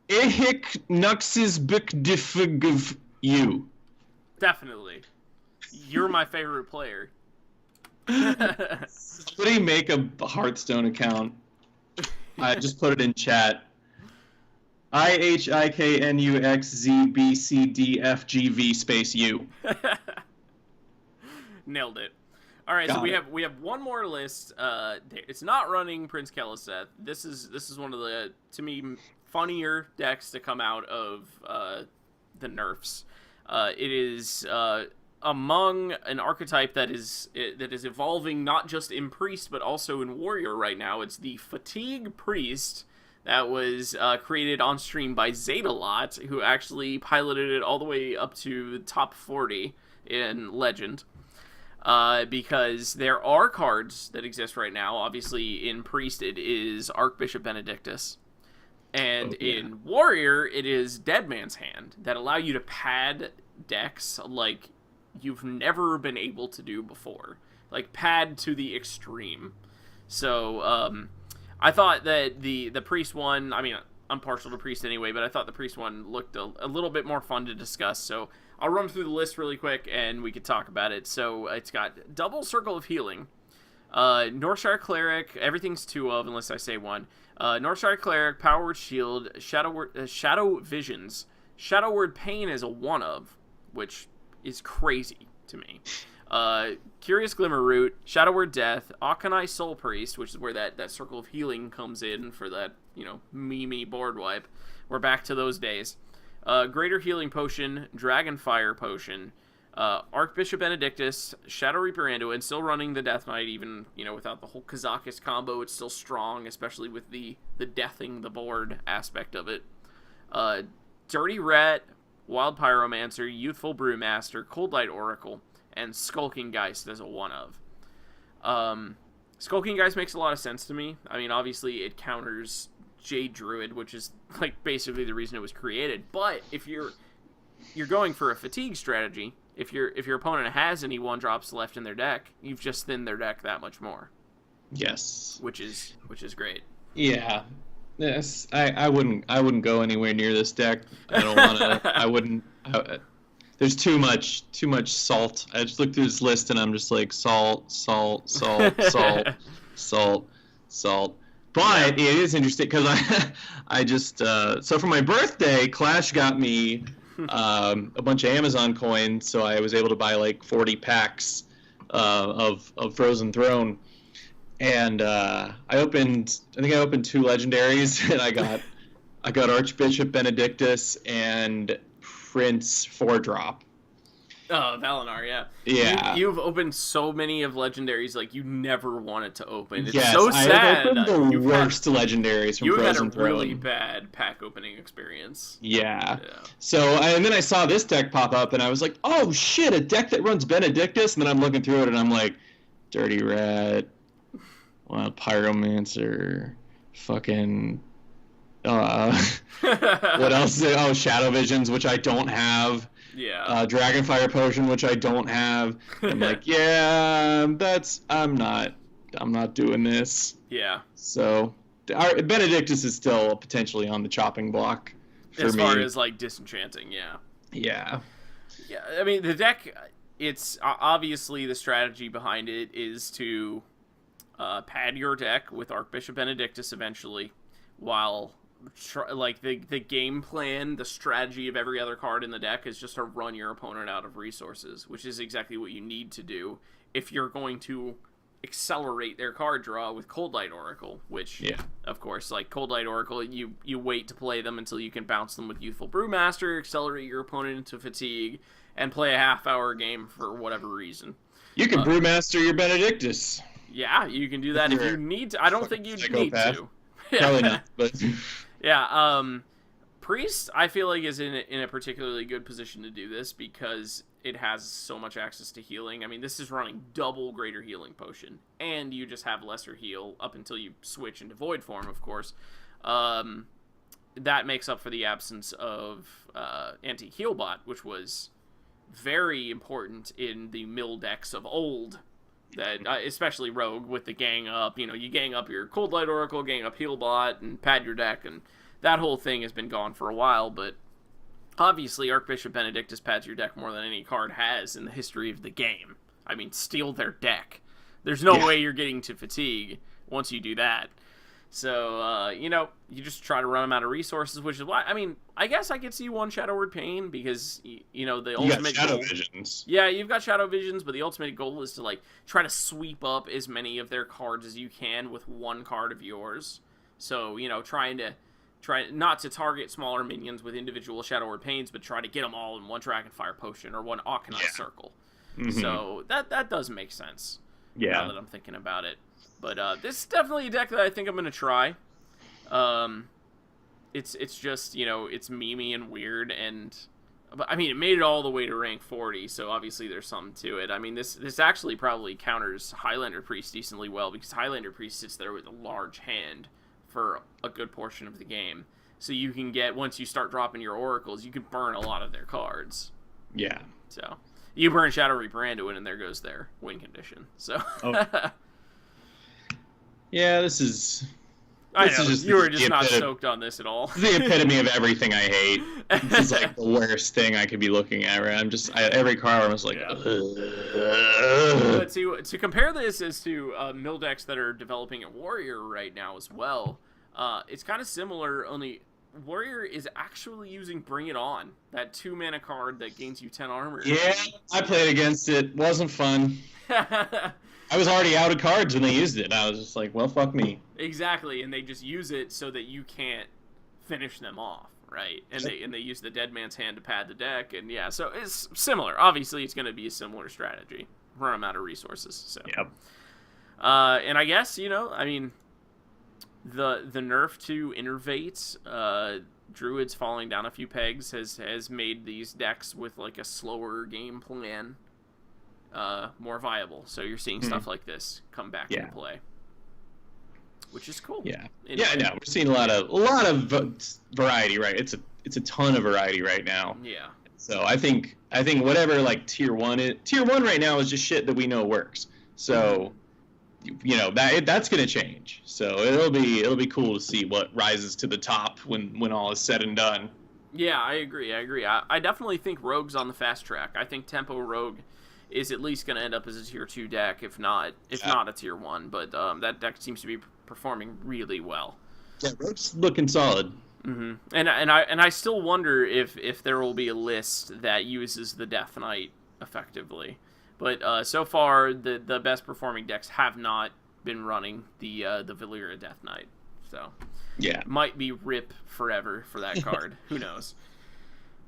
Ehik Nux's Bikdifig you. Definitely. You're my favorite player. Somebody make a Hearthstone account. I just put it in chat. IHIKNUXZBCDFGV space U. Nailed it. All right, so we have one more list. It's not running Prince Keloseth. This is one of the, to me, funnier decks to come out of the nerfs. It is among an archetype that is evolving not just in Priest but also in Warrior right now. It's the Fatigue Priest that was created on stream by Zadalot, who actually piloted it all the way up to top 40 in Legend. Because there are cards that exist right now. Obviously, in Priest, it is Archbishop Benedictus. And in Warrior, it is Dead Man's Hand, that allow you to pad decks like you've never been able to do before. Like, pad to the extreme. So, I thought that the Priest one, I mean, I'm partial to Priest anyway, but I thought the Priest one looked a little bit more fun to discuss. So, I'll run through the list really quick, and we could talk about it. So, it's got Double Circle of Healing, Northshire Cleric, everything's 2 of, unless I say 1. Northshire Cleric, Power Word Shield, Shadow Visions. Shadow Word Pain is a 1 of, which is crazy to me. Curious Glimmer Root, Shadow Word Death, Akanai Soul Priest, which is where that Circle of Healing comes in for that, meme board wipe. We're back to those days. Greater Healing Potion, Dragonfire Potion, Archbishop Benedictus, Shadow Reaper Anduin, still running the Death Knight, even, without the whole Kazakus combo, it's still strong, especially with the deathing the board aspect of it. Dirty Rat, Wild Pyromancer, Youthful Brewmaster, Cold Light Oracle, and Skulking Geist as a one-of. Skulking Geist makes a lot of sense to me. I mean, obviously, it counters Jade Druid, which is, basically the reason it was created. But if you're going for a fatigue strategy, if your opponent has any 1-drops left in their deck, you've just thinned their deck that much more. Yes. Which is great. Yeah. Yes. I wouldn't go anywhere near this deck. I don't want to. I wouldn't. There's too much salt. I just looked through this list and I'm just like salt. But it is interesting because I just so for my birthday, Clash got me a bunch of Amazon coins, so I was able to buy like 40 packs of Frozen Throne, and I think I opened 2 legendaries, and I got Archbishop Benedictus and Prince 4-drop. Oh, Valinor, yeah. Yeah. You've opened so many of legendaries like you never wanted to open. It's yes, so sad. I've opened the worst legendaries from Frozen Throne. You had a really bad pack opening experience. Yeah. So, and then I saw this deck pop up, and I was like, oh shit, a deck that runs Benedictus? And then I'm looking through it, and I'm like, Dirty Rat, Wild Pyromancer, fucking... what else? Oh, Shadow Visions, which I don't have. Yeah. Dragonfire Potion, which I don't have. I'm like, yeah, I'm not doing this. Yeah. So, Benedictus is still potentially on the chopping block for me. As far as, disenchanting, yeah. Yeah. Yeah, I mean, the deck, it's obviously the strategy behind it is to pad your deck with Archbishop Benedictus eventually, while... the game plan, the strategy of every other card in the deck is just to run your opponent out of resources, which is exactly what you need to do if you're going to accelerate their card draw with Cold Light Oracle, which, of course, Cold Light Oracle, you wait to play them until you can bounce them with Youthful Brewmaster, accelerate your opponent into fatigue, and play a half-hour game for whatever reason. You can Brewmaster your Benedictus. Yeah, you can do that if you need to. I don't think you need to. Probably not, but... Yeah, Priest, I feel like, is in a particularly good position to do this because it has so much access to healing. I mean, this is running double Greater Healing Potion, and you just have lesser heal up until you switch into Void form, of course. That makes up for the absence of Anti-Heal Bot, which was very important in the mill decks of old. That especially Rogue with the gang up, you gang up your Cold Light Oracle, gang up Healbot, and pad your deck, and that whole thing has been gone for a while, but obviously Archbishop Benedictus pads your deck more than any card has in the history of the game. I mean, steal their deck. There's no way you're getting to fatigue once you do that. So, you just try to run them out of resources, which is why, I mean, I guess I could see one Shadow Word Pain because, the ultimate Shadow goal... Visions. Yeah, you've got Shadow Visions, but the ultimate goal is to, try to sweep up as many of their cards as you can with one card of yours. So, try not to target smaller minions with individual Shadow Word Pains, but try to get them all in one Dragonfire Potion or one Auchenized Circle. Mm-hmm. So, that does make sense. Yeah. Now that I'm thinking about it. But this is definitely a deck that I think I'm going to try. It's just, it's memey and weird, but I mean, it made it all the way to rank 40, so obviously there's something to it. I mean, this actually probably counters Highlander Priest decently well, because Highlander Priest sits there with a large hand for a good portion of the game. So you can get, once you start dropping your oracles, you can burn a lot of their cards. Yeah. So, you burn Shadow Reaper Anduin, and there goes their win condition. So... Yeah, this is just you were just not stoked on this at all. This is the epitome of everything I hate. This is the worst thing I could be looking at. Right? Every card I'm just like. But to compare this is to mill decks that are developing at Warrior right now as well. It's kind of similar, only Warrior is actually using Bring It On, that 2-mana card that gains you 10 armor. Yeah, I played against it. Wasn't fun. I was already out of cards when they used it. I was just like, well, fuck me. Exactly, and they just use it so that you can't finish them off, right? And they use the Dead Man's Hand to pad the deck, and yeah, so it's similar. Obviously, it's going to be a similar strategy. Run them out of resources. So. Yep. And I guess, I mean, the nerf to innervate, druids falling down a few pegs has made these decks with like a slower game plan more viable. So you're seeing stuff like this come back into play, which is cool. Yeah. Anyway. Yeah, no, we're seeing a lot of variety, right? It's a ton of variety right now. Yeah. So I think whatever like tier 1 right now is just shit that we know works. So that's going to change. So it'll be cool to see what rises to the top when all is said and done. Yeah, I agree. I definitely think Rogue's on the fast track. I think Tempo Rogue is at least going to end up as a tier 2 deck, if not a tier 1. But that deck seems to be performing really well. Yeah, Rogue's looking solid. Mm-hmm. And I still wonder if there will be a list that uses the Death Knight effectively. But so far, the best performing decks have not been running the Valyria Death Knight. So yeah, might be RIP forever for that card. Who knows?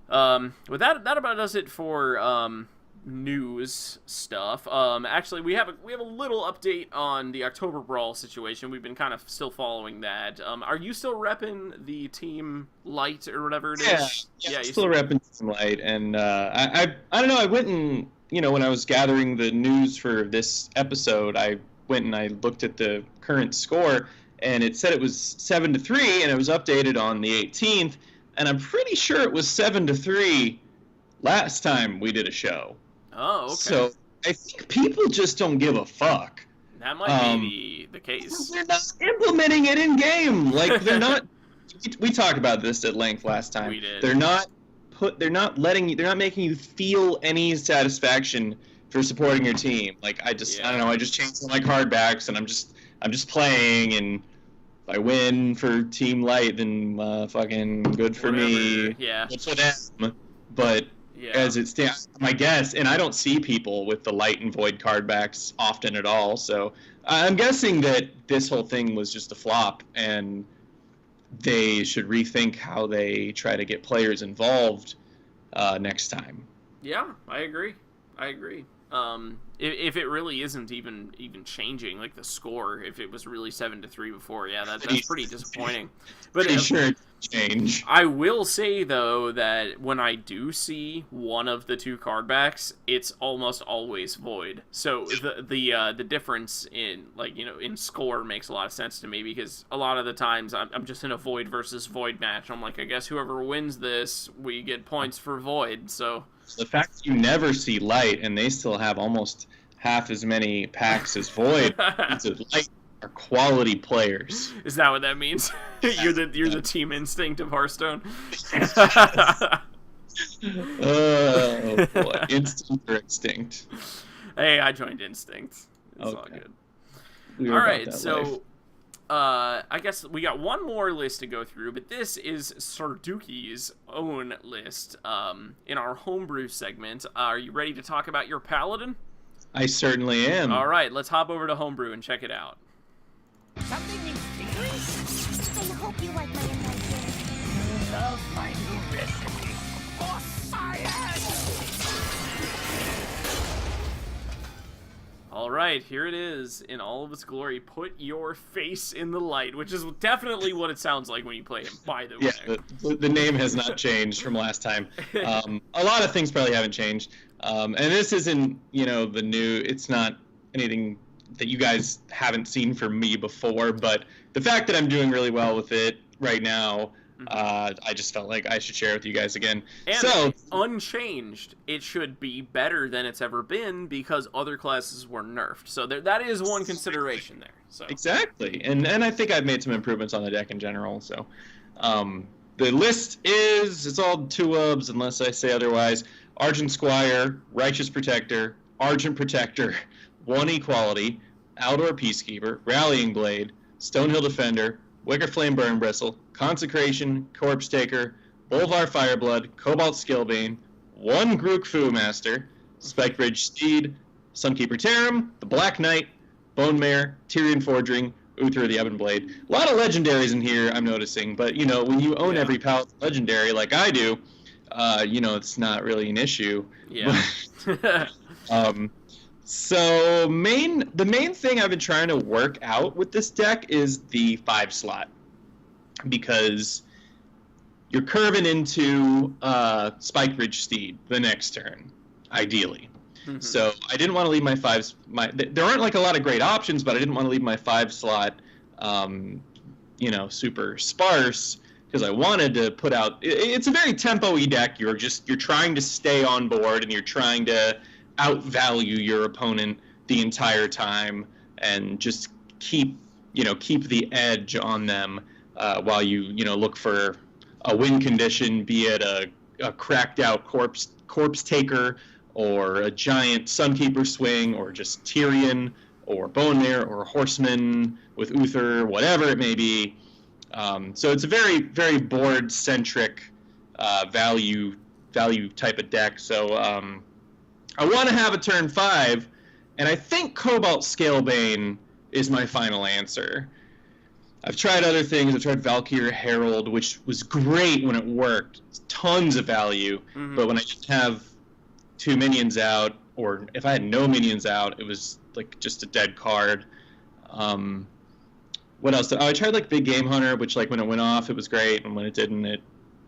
With that about does it for news stuff. Actually, we have a little update on the October Brawl situation. We've been kind of still following that. Are you still repping the Team Light or whatever it is? Yeah, still repping Team Light, and I don't know. I went and when I was gathering the news for this episode, I went and I looked at the current score, and it said it was 7-3, and it was updated on the 18th, and I'm pretty sure it was 7-3 last time we did a show. Oh, okay. So I think people just don't give a fuck. That might be the case. They're not implementing it in game. Like they're not. We talked about this at length last time. We did. They're not making you feel any satisfaction for supporting your team. Like I don't know. I just changed all my card backs, and I'm just playing, and if I win for Team Light, then fucking good for me. Yeah. Good for them. But. Yeah. As it stands, my guess, and I don't see people with the Light and Void card backs often at all, so I'm guessing that this whole thing was just a flop, and they should rethink how they try to get players involved next time. Yeah, I agree. If it really isn't even changing, like the score, if it was really 7-3 before, that's pretty disappointing. But sure it's change. I will say though that when I do see one of the two card backs, it's almost always Void. So the difference in in score makes a lot of sense to me, because a lot of the times I'm just in a Void versus Void match. I'm like, I guess whoever wins this, we get points for Void. So the fact that you never see Light and they still have almost half as many packs as Void means that Light are quality players. Is that what that means? You're the Team Instinct of Hearthstone. Oh boy, Instinct or Extinct. Hey, I joined Instinct. It's all good. All right, so I guess we got one more list to go through, but this is Sir Dookie's own list. In our homebrew segment, are you ready to talk about your Paladin? I certainly am. All right, let's hop over to homebrew and check it out. Something needs fingers? I hope you like my invention. Love my new recipe for science! All right, here it is in all of its glory. Put your face in the light, which is definitely what it sounds like when you play him, by the way. Yeah, the name has not changed from last time. A lot of things probably haven't changed. And this isn't, the new, it's not anything that you guys haven't seen from me before, but the fact that I'm doing really well with it right now, I just felt like I should share it with you guys again. And unchanged, it should be better than it's ever been because other classes were nerfed. So that is one consideration there. So exactly, and I think I've made some improvements on the deck in general. So the list it's all 2-ubs unless I say otherwise. Argent Squire, Righteous Protector, Argent Protector, 1 Equality, Outdoor Peacekeeper, Rallying Blade, Stonehill Defender, Wicker Flame Burn Bristle, Consecration, Corpse Taker, Bolvar Fireblood, Cobalt Skillbane, 1 Grook Fu Master, Spikebridge Steed, Sunkeeper Tarim, the Black Knight, Bone Mare, Tyrion Forging, Uther the Ebon Blade. A lot of legendaries in here, I'm noticing, but, you know, when you own every Paladin legendary like I do, you know, it's not really an issue. Yeah. So the main thing I've been trying to work out with this deck is the 5 slot, because you're curving into Spike Ridge Steed the next turn, ideally. Mm-hmm. So I didn't want to leave my 5s. There aren't like a lot of great options, but I didn't want to leave my 5 slot, you know, super sparse, because I wanted to put out. It's a very tempo-y deck. You're trying to stay on board, and you're trying to outvalue your opponent the entire time, and just keep the edge on them while you look for a win condition, be it a cracked out corpse taker, or a giant Sunkeeper swing, or just Tyrion, or Bone Mare, or Horseman with Uther, whatever it may be. So it's a very, very board-centric value type of deck. So I want to have a turn 5, and I think Cobalt Scalebane is my final answer. I've tried other things. I've tried Valkyrie Herald, which was great when it worked. Tons of value. Mm-hmm. But when I didn't have 2 minions out, or if I had no minions out, it was like just a dead card. What else? I tried like Big Game Hunter, which like when it went off, it was great, and when it didn't, it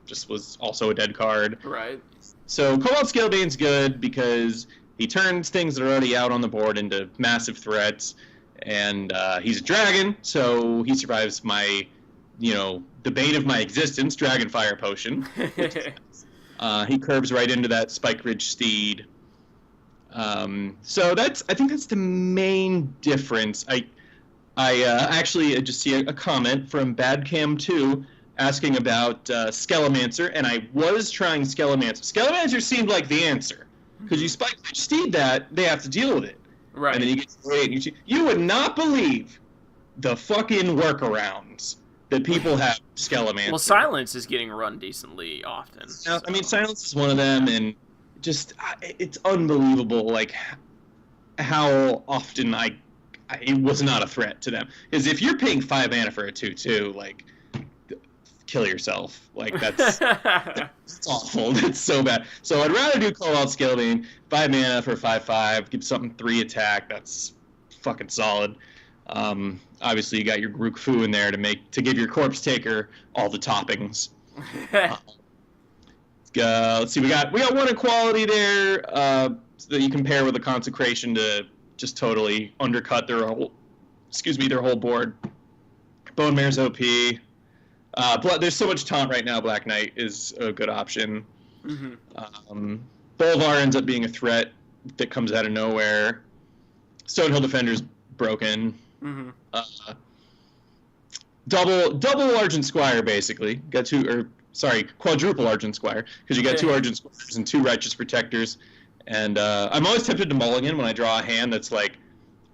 just was also a dead card. Right. So Cobalt Scalebane's good because he turns things that are already out on the board into massive threats, and he's a dragon, so he survives my, the bane of my existence, Dragon Fire Potion. He curves right into that Spike Ridge Steed. So I think that's the main difference. I actually just see a comment from Badcam2 asking about Skelemancer, and I was trying Skelemancer. Skelemancer seemed like the answer, because you Spike Ridge Steed that, they have to deal with it. Right. And then you get great, and you would not believe the fucking workarounds that people have Skelemancer. Well, Silence is getting run decently often. Now, I mean, Silence is one of them, and just it's unbelievable, like how often it was not a threat to them. Because if you're paying 5 mana for a 2/2, like, kill yourself. Like, that's awful. That's so bad. So I'd rather do Cobalt Scalebane, 5 mana for 5/5, give something 3 attack. That's fucking solid. Obviously, you got your Grook Fu in there to give your Corpse Taker all the toppings. Let's see, we got one equality there that you can pair with a Consecration to just totally undercut their whole board. Bone Mare's OP. There's so much taunt right now. Black Knight is a good option. Mm-hmm. Bolvar ends up being a threat that comes out of nowhere. Stonehill Defender's broken. Mm-hmm. Double Argent Squire, basically. Quadruple Argent Squire, because you got 2 Argent Squires and 2 Righteous Protectors. And I'm always tempted to mulligan when I draw a hand that's like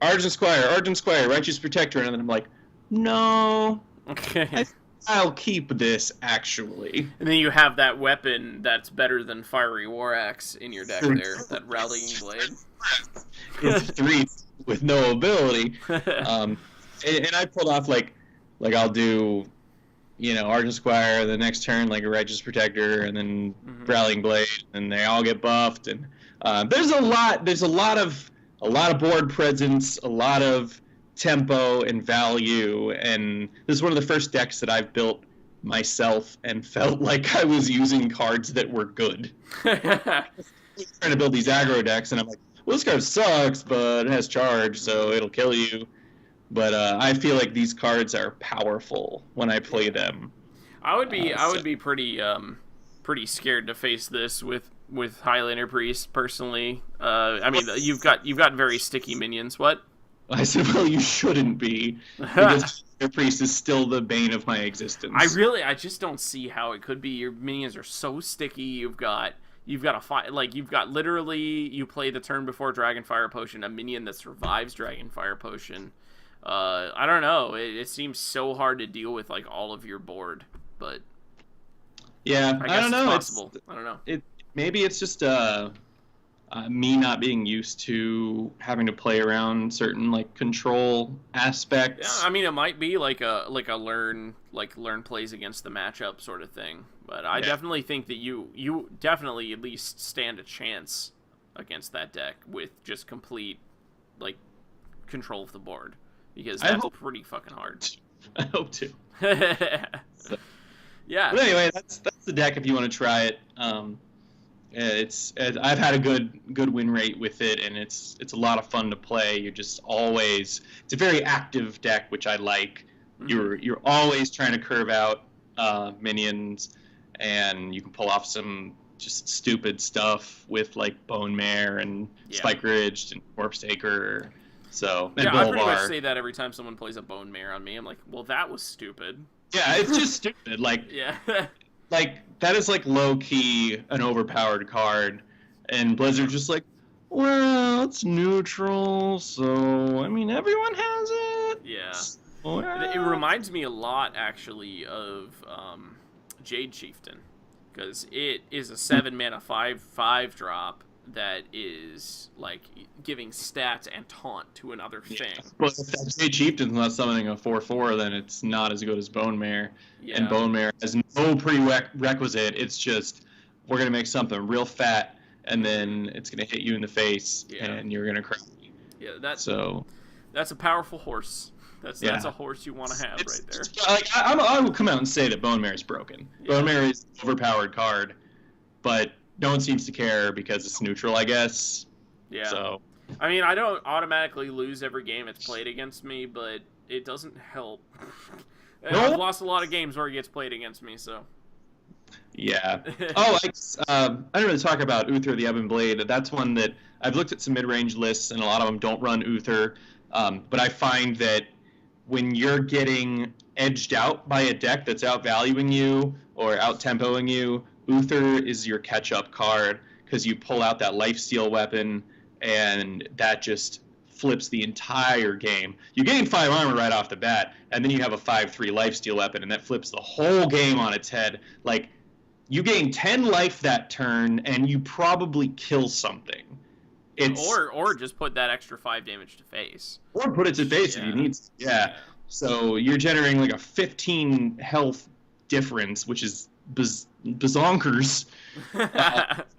Argent Squire, Righteous Protector, and then I'm like, no. Okay. I'll keep this, actually. And then you have that weapon that's better than Fiery War Axe in your deck there, that Rallying Blade. It's 3 with no ability. And I pulled off, like I'll do, Argent Squire the next turn, like a Righteous Protector, and then Rallying Blade, and they all get buffed. And there's a lot of board presence, a lot of tempo and value, and this is one of the first decks that I've built myself and felt like I was using cards that were good. Trying to build these aggro decks, and I'm like, well, this card sucks, but it has charge, so it'll kill you. But I feel like these cards are powerful when I play them. I would be pretty scared to face this with Highlander Priest personally. I mean, you've got very sticky minions. What? I said, well, you shouldn't be, because your priest is still the bane of my existence. I just don't see how it could be. Your minions are so sticky. You've got a fight, like you've got literally, you play the turn before Dragon Fire Potion, a minion that survives Dragon Fire Potion. I don't know. It seems so hard to deal with like all of your board, but yeah, I guess don't know. It's possible. I don't know. Maybe it's just me not being used to having to play around certain like control aspects. Yeah, I mean it might be like a learn plays against the matchup sort of thing, but I definitely think that you definitely at least stand a chance against that deck with just complete like control of the board, because that's pretty fucking hard. I hope to. So. Yeah. But anyway, that's the deck if you want to try it. I've had a good win rate with it, and it's a lot of fun to play. You're just always, it's a very active deck, which I like. Mm-hmm. You're always trying to curve out minions, and you can pull off some just stupid stuff with like Bone Mare and Spike Ridged and Corpse Taker. So and I pretty much say that every time someone plays a Bone Mare on me. I'm like, well, that was stupid. Yeah, it's just stupid. Like like that is like low key an overpowered card, and Blizzard's just like, well, it's neutral, so I mean everyone has it. Yeah. Well, it reminds me a lot actually of Jade Chieftain, because it is a 7-mana 5/5 drop that is like giving stats and taunt to another thing. But if that Jade Chieftain's not summoning a 4/4, then it's not as good as Bone Mare. Yeah. And Bone Mare has no prerequisite. It's just, we're going to make something real fat, and then it's going to hit you in the face, and you're going to cry. Yeah, that's a powerful horse. That's a horse you want to have right there. Like I will come out and say that Bone Mare is broken. Yeah. Bone Mare is an overpowered card, but no one seems to care because it's neutral, I guess. Yeah. So, I mean, I don't automatically lose every game it's played against me, but it doesn't help. I've lost a lot of games where it gets played against me, so. Yeah. I don't really talk about Uther the Ebon Blade. That's one that I've looked at some mid-range lists, and a lot of them don't run Uther. But I find that when you're getting edged out by a deck that's outvaluing you or out-tempoing you, Uther is your catch-up card, because you pull out that lifesteal weapon, and that just flips the entire game. You gain 5 armor right off the bat, and then you have a 5/3 lifesteal weapon, and that flips the whole game on its head. Like, you gain 10 life that turn, and you probably kill something. Or just put that extra 5 damage to face. Or put it to face if you need to. Yeah. So you're generating like a 15 health difference, which is bazonkers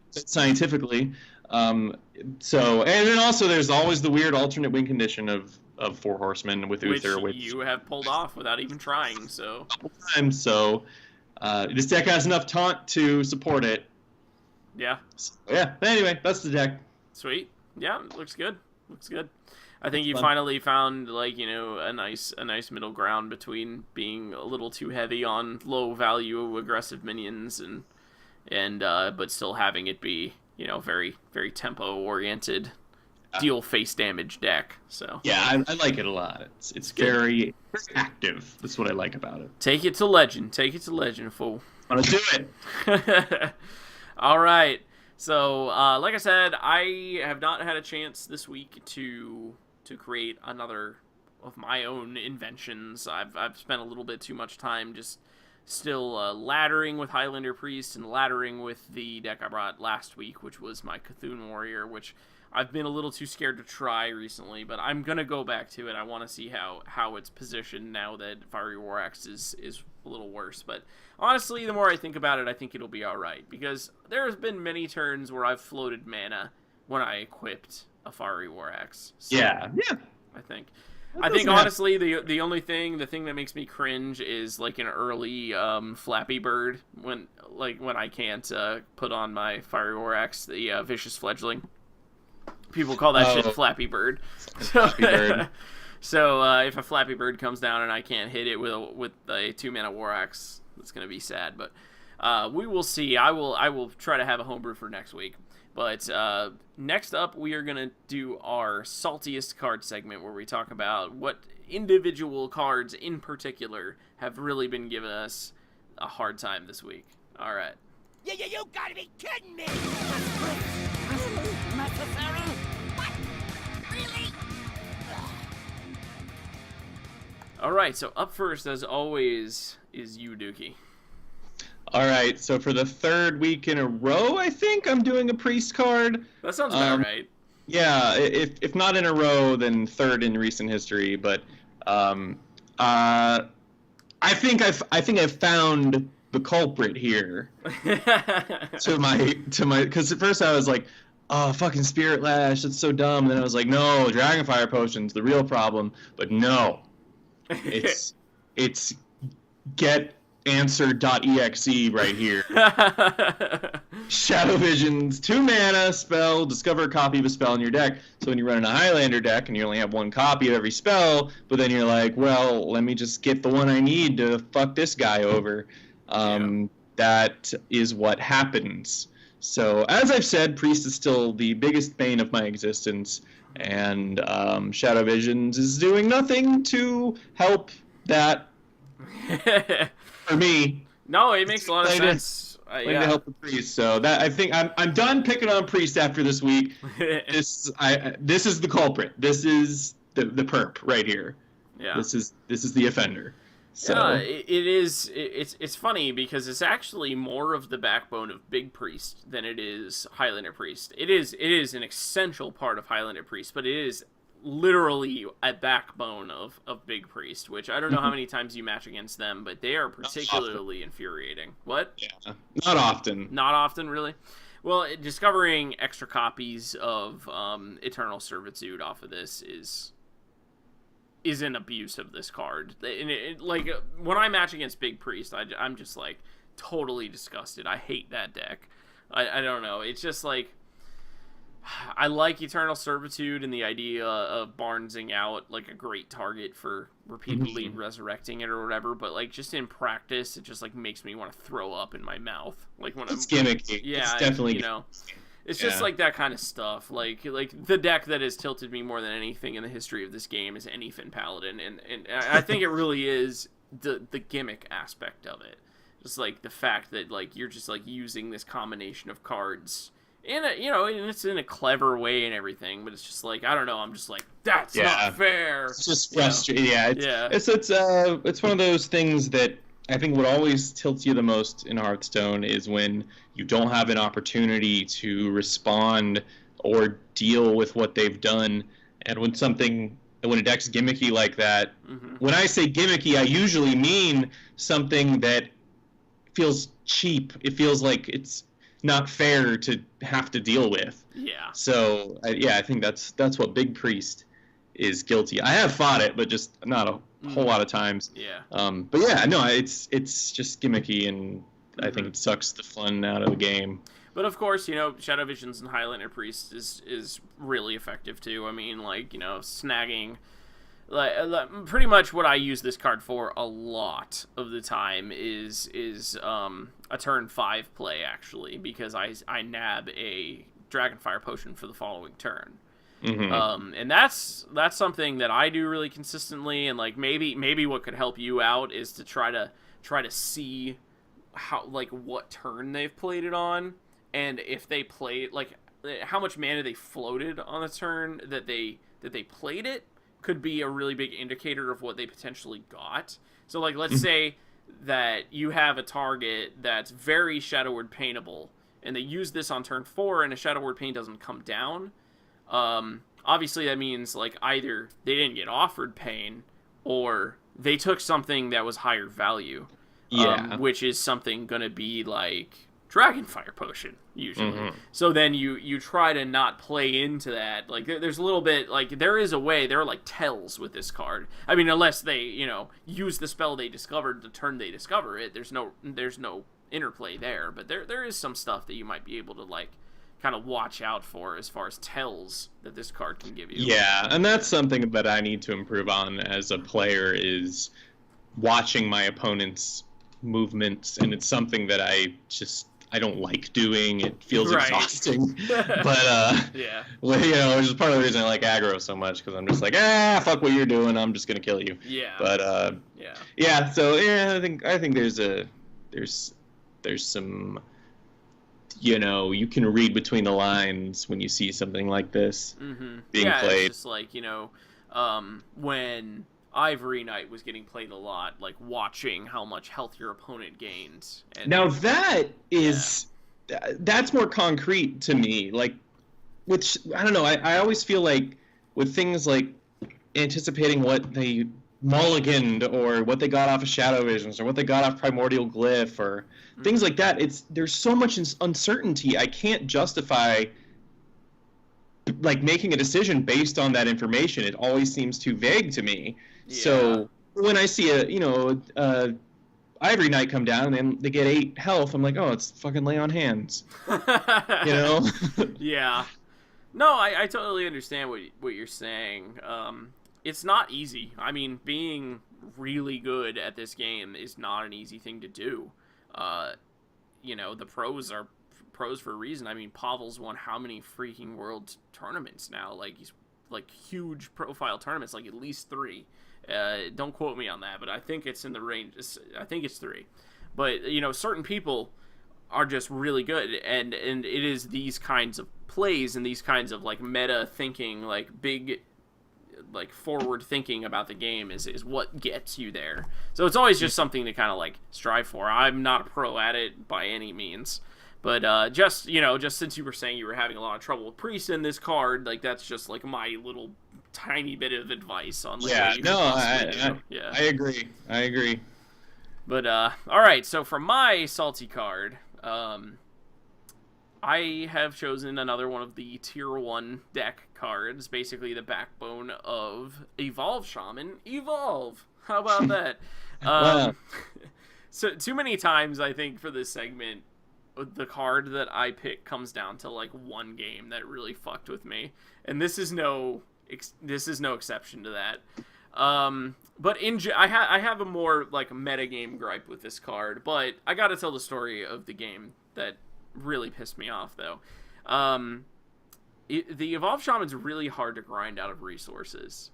scientifically. And then also there's always the weird alternate win condition of 4 horsemen with Uther, which you have pulled off without even trying. So a couple times. So this deck has enough taunt to support it. Yeah. So, yeah. But anyway, that's the deck. Sweet. Yeah, looks good. I think you finally found, like, a nice middle ground between being a little too heavy on low value aggressive minions and but still having it be, very, very tempo oriented, deal face damage deck. So yeah, I like it a lot. It's very, very active. That's what I like about it. Take it to legend, fool. Want to do it? All right. So, like I said, I have not had a chance this week to create another of my own inventions. I've spent a little bit too much time just still laddering with Highlander Priest and laddering with the deck I brought last week, which was my Cthulhu Warrior, which I've been a little too scared to try recently, but I'm going to go back to it. I want to see how it's positioned now that Fiery War Axe is a little worse. But honestly, the more I think about it, I think it'll be alright, because there's been many turns where I've floated mana when I equipped a Fiery War Axe. So yeah. I think honestly the thing that makes me cringe is like an early Flappy Bird when I can't put on my Fiery War Axe, the Vicious Fledgling. People call that shit Flappy Bird. Flappy Bird. So if a Flappy Bird comes down and I can't hit it with a 2-mana War Axe, it's gonna be sad. But we will see. I will try to have a homebrew for next week. But next up, we are gonna do our saltiest card segment, where we talk about what individual cards in particular have really been giving us a hard time this week. All right. Yeah, you gotta be kidding me! Necessary? What? Really? All right, so up first, as always, is you, Dookie. All right, so for the third week in a row, I think I'm doing a priest card. That sounds about right. Yeah, if not in a row, then third in recent history. But I think I've found the culprit here. to my because at first I was like, oh, fucking Spirit Lash, that's so dumb. And then I was like, no, Dragonfire Potion's the real problem. But no, it's get answer.exe right here. Shadow Vision's 2 mana spell, discover a copy of a spell in your deck. So when you're running a Highlander deck and you only have 1 copy of every spell, but then you're like, well, let me just get the one I need to fuck this guy over. That is what happens. So as I've said, Priest is still the biggest bane of my existence, and Shadow Visions is doing nothing to help that. For me, no, it makes a lot of sense. To help the Priest, so that I think I'm done picking on Priest after this week. This is the culprit. This is the perp right here. Yeah. This is the offender. So yeah, it's funny because it's actually more of the backbone of Big Priest than it is Highlander Priest. It is an essential part of Highlander Priest, but it is literally a backbone of Big Priest, which I don't know how many times you match against them, but they are particularly infuriating. What? Yeah, not often. Not often, really? Well, discovering extra copies of Eternal Servitude off of this is an abuse of this card. And like, when I match against Big Priest, I'm just, like, totally disgusted. I hate that deck. I don't know. It's just, like, I like Eternal Servitude and the idea of Barnesing out, like, a great target for repeatedly resurrecting it or whatever, but, like, just in practice, it just, like, makes me want to throw up in my mouth. Like, when it's gimmicky. Yeah, it's definitely it's just like that kind of stuff. Like the deck that has tilted me more than anything in the history of this game is Anyfin Paladin, and I think it really is the gimmick aspect of it. Just like the fact that like you're just like using this combination of cards in a, and it's in a clever way and everything, but it's just like, I don't know, I'm just like, that's not fair. It's just frustrating. It's one of those things that I think what always tilts you the most in Hearthstone is when you don't have an opportunity to respond or deal with what they've done, and when a deck's gimmicky like that. When I say gimmicky, I usually mean something that feels cheap. It feels like it's not fair to have to deal with. Yeah. So I think that's what Big Priest is guilty. I have fought it, but just not a whole lot of times. Yeah. But yeah, no, it's just gimmicky, and I think it sucks the fun out of the game. But of course, Shadow Visions and Highlander Priest is really effective too. I mean, like, snagging. Like pretty much what I use this card for a lot of the time is a turn 5 play, actually, because I nab a Dragonfire Potion for the following turn. And that's something that I do really consistently, and like maybe what could help you out is to try to see how, like, what turn they've played it on, and if they played, like, how much mana they floated on the turn that they played it could be a really big indicator of what they potentially got. So, like, let's say that you have a target that's very Shadow Word Paintable, and they use this on turn 4, and a Shadow Word Pain doesn't come down. Obviously that means, like, either they didn't get offered pain, or they took something that was higher value. Which is something gonna be, like, Dragonfire Potion, usually. So then you try to not play into that. Like, there's a little bit, like, there are, like, tells with this card. I mean, unless they, use the spell they discovered the turn they discover it, there's no interplay there. But there is some stuff that you might be able to, like, kind of watch out for as far as tells that this card can give you. Yeah, and that's something that I need to improve on as a player, is watching my opponent's movements, and it's something that I don't like doing. It feels exhausting. But which is part of the reason I like aggro so much, because I'm just like, fuck what you're doing, I'm just gonna kill you. Yeah. But so I think there's some, you can read between the lines when you see something like this being played. It's just like, when Ivory Knight was getting played a lot, like watching how much health your opponent gained. And, Now that is, that's more concrete to me. Like, which, I don't know, I always feel like with things like anticipating what they mulliganed or what they got off of Shadow Visions or what they got off Primordial Glyph or things like that, there's so much uncertainty. I can't justify like making a decision based on that information. It always seems too vague to me. Yeah. So when I see a Ivory Knight come down and they get 8 health, I'm like, oh, it's fucking lay on hands. You know? Yeah. No, I totally understand what you're saying. It's not easy. I mean, being really good at this game is not an easy thing to do. You know, the pros are pros for a reason. I mean, Pavel's won how many freaking world tournaments now? Like, he's like huge profile tournaments, like at least 3. Don't quote me on that, but I think it's in the range. I think it's 3. But, you know, certain people are just really good, and it is these kinds of plays and these kinds of like meta thinking, like big, like forward thinking about the game is what gets you there. So it's always just something to kind of like strive for. I'm not a pro at it by any means, but just since you were saying you were having a lot of trouble with Priest in this card, like that's just like my little tiny bit of advice on like what you could possibly do. I agree. But all right, so for my salty card, I have chosen another one of the tier 1 deck cards, basically the backbone of Evolve Shaman. Evolve! How about that? Wow. So too many times, I think, for this segment, the card that I pick comes down to like one game that really fucked with me, and this is no exception to that. But I have a more like meta game gripe with this card, but I gotta tell the story of the game that really pissed me off though. The Evolved Shaman's really hard to grind out of resources.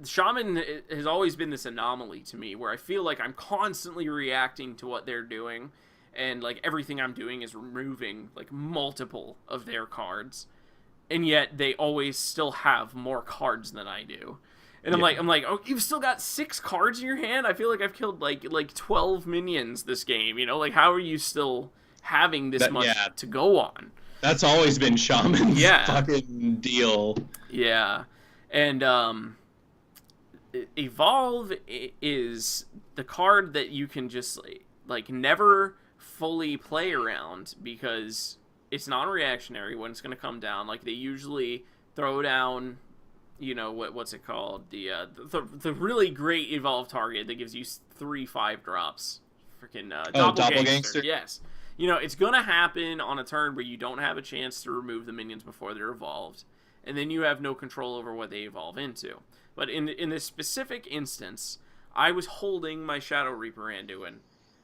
Shaman has always been this anomaly to me where I feel like I'm constantly reacting to what they're doing, and like everything I'm doing is removing like multiple of their cards, and yet they always still have more cards than I do. And I'm like, oh, you've still got 6 cards in your hand? I feel like I've killed like 12 minions this game, you know? Like, how are you still having this much to go on? That's always been Shaman's fucking deal. Yeah. And Evolve is the card that you can just like never fully play around because it's non-reactionary when it's going to come down. Like, they usually throw down, you know, what's it called? The really great Evolve target that gives you 3 5-drops. Freaking Doppelgangster. Yes. You know, it's going to happen on a turn where you don't have a chance to remove the minions before they're evolved, and then you have no control over what they evolve into. But in this specific instance, I was holding my Shadow Reaper Anduin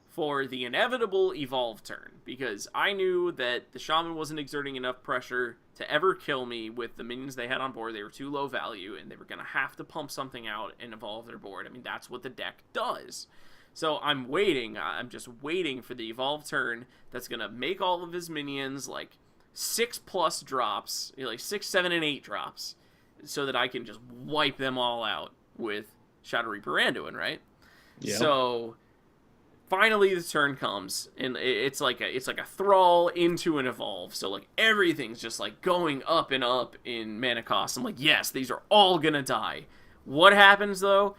for the inevitable evolve turn, because I knew that the Shaman wasn't exerting enough pressure to ever kill me with the minions they had on board. They were too low value, and they were going to have to pump something out and evolve their board. I mean, that's what the deck does. So I'm waiting. I'm just waiting for the evolve turn that's going to make all of his minions like 6+ drops, like 6, 7, and 8 drops, so that I can just wipe them all out with Shadow Reaper Anduin, right? Yeah. So finally the turn comes, and it's like a thrall into an evolve. So like everything's just like going up and up in mana cost. I'm like, yes, these are all going to die. What happens though?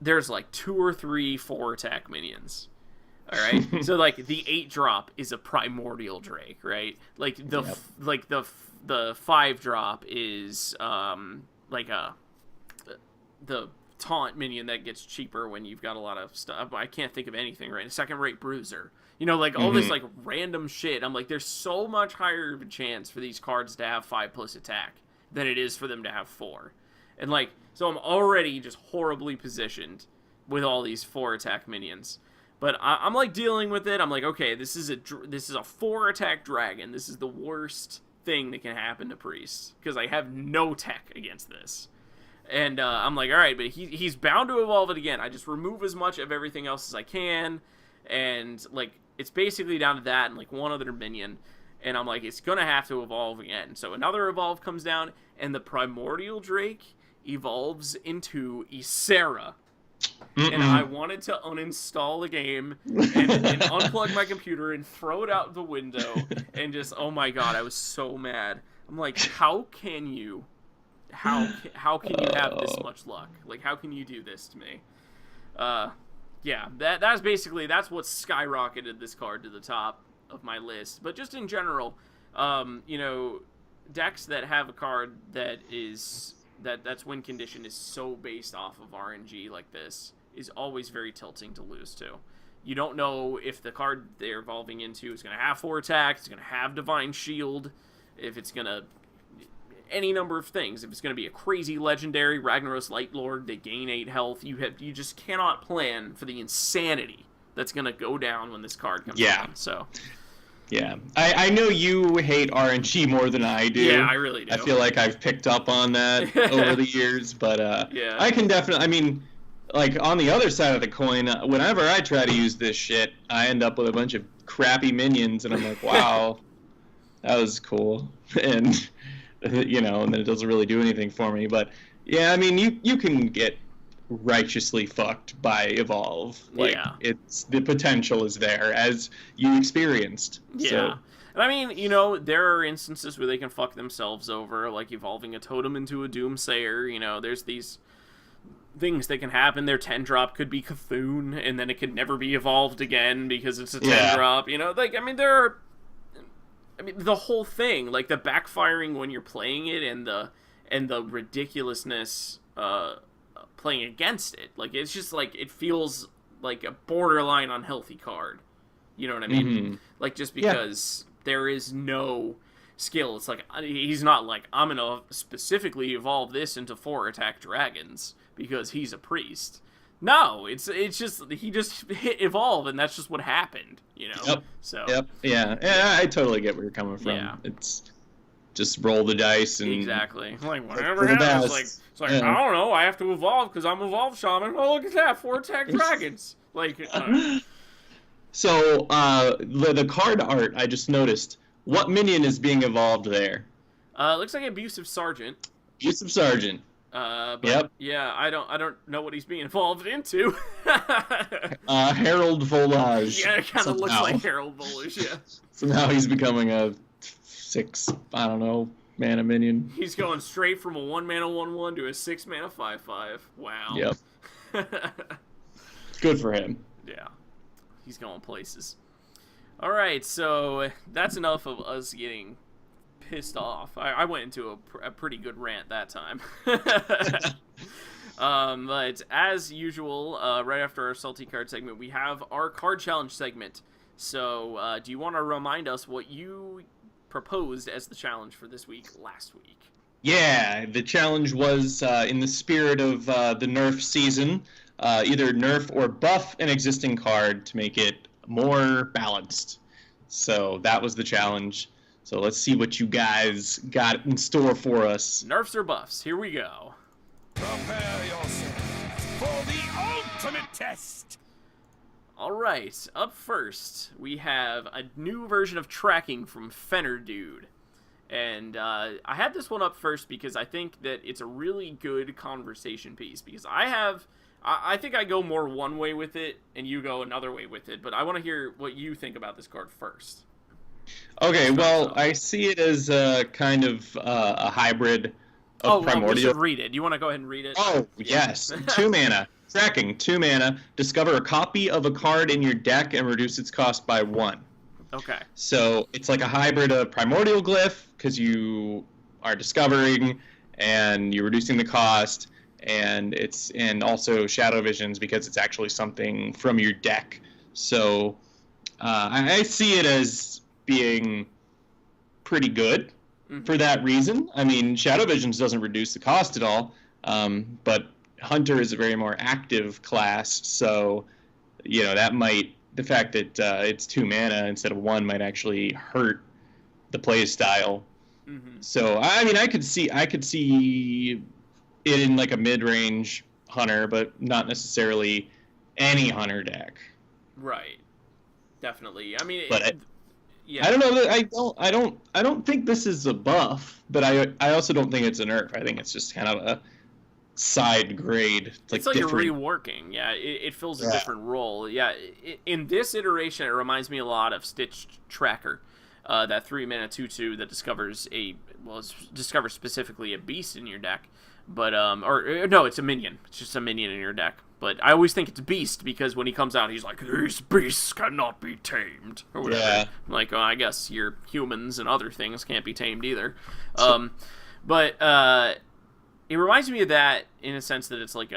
There's like 2 or 3 4-attack minions. All right, so like the 8-drop is a Primordial Drake, right? Like the 5-drop is the taunt minion that gets cheaper when you've got a lot of stuff. I can't think of anything right. A 2nd-rate Bruiser, you know, like all this like random shit. I'm like, there's so much higher of a chance for these cards to have 5+ attack than it is for them to have 4, and like. So I'm already just horribly positioned with all these 4-attack minions. But I'm like dealing with it. I'm like, okay, this is a 4-attack dragon. This is the worst thing that can happen to priests because I have no tech against this. And I'm like, all right, but he's bound to evolve it again. I just remove as much of everything else as I can, and like it's basically down to that and like one other minion. And I'm like, it's gonna have to evolve again. So another evolve comes down, and the Primordial Drake evolves into Ysera. And I wanted to uninstall the game and unplug my computer and throw it out the window and just, oh my god, I was so mad. I'm like, how can you have this much luck? Like, how can you do this to me? Yeah, that's what skyrocketed this card to the top of my list. But just in general, decks that have a card that's win condition is so based off of RNG like this is always very tilting to lose to. You don't know if the card they're evolving into is going to have 4 attack, it's going to have Divine Shield, if it's going to... any number of things. If it's going to be a crazy legendary Ragnaros Lightlord, they gain 8 health. You just cannot plan for the insanity that's going to go down when this card comes on. So... yeah, I know you hate RNG more than I do. Yeah, I really do. I feel like I've picked up on that over the years, but yeah. I can definitely, I mean, like, on the other side of the coin, whenever I try to use this shit, I end up with a bunch of crappy minions, and I'm like, wow, that was cool, and, and then it doesn't really do anything for me, but, yeah, I mean, you can get righteously fucked by Evolve. Like, it's the potential is there, as you experienced. Yeah. So. And I mean, there are instances where they can fuck themselves over, like evolving a totem into a Doomsayer. There's these things that can happen. Their 10-drop could be Cthulhu, and then it could never be evolved again because it's a 10-drop. The whole thing, like the backfiring when you're playing it, and the ridiculousness playing against it. Like, it's just like, it feels like a borderline unhealthy card. You know what I mean? Mm-hmm. Like, just because there is no skill. It's like, he's not like, I'm gonna specifically evolve this into 4-attack dragons because he's a priest. No, it's just, he just hit evolve, and that's just what happened, Yep. So. Yep. Yeah, I totally get where you're coming from. Yeah. It's just roll the dice and... exactly. Like, whatever happens, it's like, I don't know, I have to evolve because I'm evolved shaman. Oh, look at that, 4-attack dragons. Like, So, the card art, I just noticed, what minion is being evolved there? Looks like Abusive Sergeant. Abusive Sergeant. But, yeah, I don't know what he's being evolved into. Herald Volage. Yeah, it kind of looks like Herald Volage, yeah. So now he's becoming a 6, I don't know, mana minion. He's going straight from a 1-mana 1/1 to a 6-mana 5/5. Wow. Yep. Good for him. Yeah. He's going places. Alright, so that's enough of us getting pissed off. I went into a pretty good rant that time. But as usual, right after our salty card segment, we have our card challenge segment. So do you want to remind us what you proposed as the challenge for this week last week? Yeah, the challenge was in the spirit of the nerf season, either nerf or buff an existing card to make it more balanced. So that was the challenge. So let's see what you guys got in store for us. Nerfs or buffs? Here we go. Prepare yourself for the ultimate test. All right, up first, we have a new version of tracking from Fenner Dude. And I had this one up first because I think that it's a really good conversation piece. Because I think I go more one way with it, and you go another way with it. But I want to hear what you think about this card first. Okay, well, I see it as kind of a hybrid of Primordial. Well, we should read it. Do you want to go ahead and read it? Oh, yes. 2 mana. Tracking, 2 mana. Discover a copy of a card in your deck and reduce its cost by 1. Okay. So it's like a hybrid of Primordial Glyph, because you are discovering and you're reducing the cost, and also Shadow Visions because it's actually something from your deck. So I see it as being pretty good for that reason. I mean, Shadow Visions doesn't reduce the cost at all, but Hunter is a very more active class, so that might, the fact that it's 2 mana instead of 1 might actually hurt the play style. Mm-hmm. So I mean, I could see it in like a mid-range Hunter, but not necessarily any Hunter deck. Right. Definitely. I mean, but yeah. I don't know. I don't think this is a buff, but I also don't think it's a nerf. I think it's just kind of side grade. It's like different. you're reworking. Yeah, it fills a Yeah. different role. Yeah, in this iteration, it reminds me a lot of Stitched Tracker, that 3-mana 2/2 that discovers discovers specifically a beast in your deck, but or no, it's a minion. It's just a minion in your deck. But I always think it's a beast because when he comes out, he's like, "These beasts cannot be tamed," or whatever. Yeah. I'm like, oh, I guess your humans and other things can't be tamed either. But it reminds me of that in a sense that it's like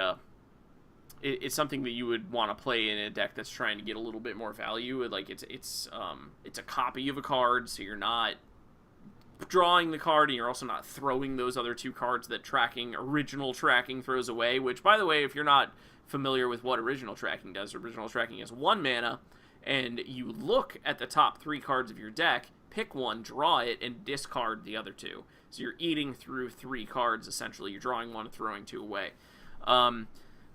it's something that you would want to play in a deck that's trying to get a little bit more value. Like it's a copy of a card, so you're not drawing the card, and you're also not throwing those other 2 cards that original tracking throws away. Which, by the way, if you're not familiar with what original tracking does, original tracking is 1 mana, and you look at the top 3 cards of your deck, pick one, draw it, and discard the other 2. So you're eating through 3 cards, essentially. You're drawing 1 and throwing 2 away.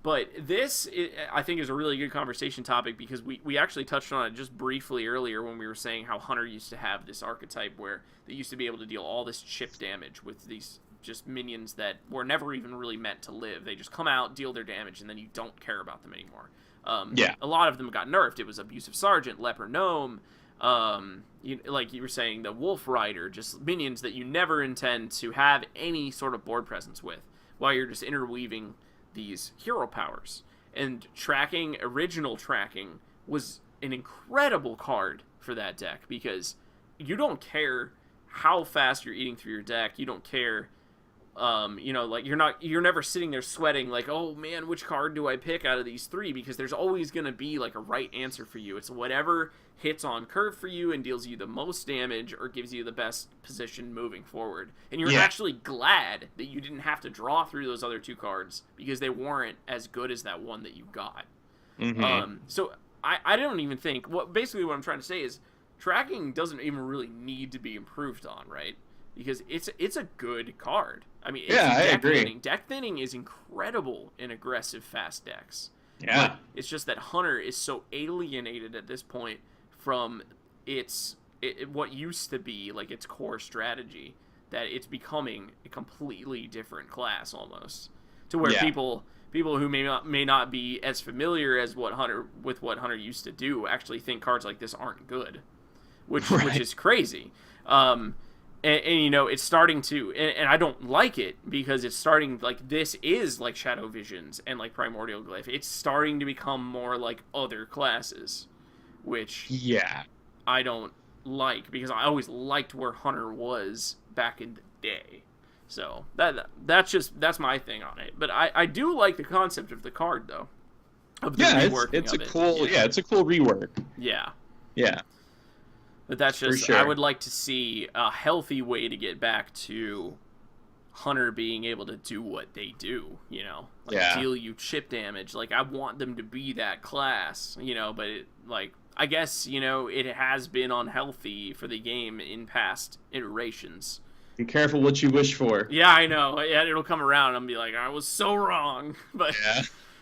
But this, I think, is a really good conversation topic because we actually touched on it just briefly earlier when we were saying how Hunter used to have this archetype where they used to be able to deal all this chip damage with these just minions that were never even really meant to live. They just come out, deal their damage, and then you don't care about them anymore. Yeah. A lot of them got nerfed. It was Abusive Sergeant, Leper Gnome, like you were saying, the Wolf Rider, just minions that you never intend to have any sort of board presence with while you're just interweaving these hero powers. And original tracking was an incredible card for that deck because you don't care how fast you're eating through your deck. You don't care, like you're never sitting there sweating like, oh man, which card do I pick out of these 3? Because there's always going to be like a right answer for you. It's whatever hits on curve for you and deals you the most damage or gives you the best position moving forward. And you're actually glad that you didn't have to draw through those other 2 cards because they weren't as good as that one that you got. Mm-hmm. So I don't even think basically what I'm trying to say is tracking doesn't even really need to be improved on, right? Because it's a good card. I mean, I agree. Deck thinning is incredible in aggressive fast decks. Yeah. But it's just that Hunter is so alienated at this point from what used to be like its core strategy that it's becoming a completely different class almost, to where people who may not be as familiar as what Hunter used to do actually think cards like this aren't good, which is crazy. And it's starting to, and I don't like it because it's starting, like, this is like Shadow Visions and like Primordial Glyph. It's starting to become more like other classes, which I don't like because I always liked where Hunter was back in the day. So that's my thing on it. But I do like the concept of the card though. Of the reworking it's of a it. cool it's a cool rework. Yeah. Yeah. But that's just, sure. I would like to see a healthy way to get back to Hunter being able to do what they do, deal you chip damage. Like, I want them to be that class, but I guess, it has been unhealthy for the game in past iterations. Be careful what you wish for. Yeah, I know. Yeah, it'll come around and I'll be like, I was so wrong. But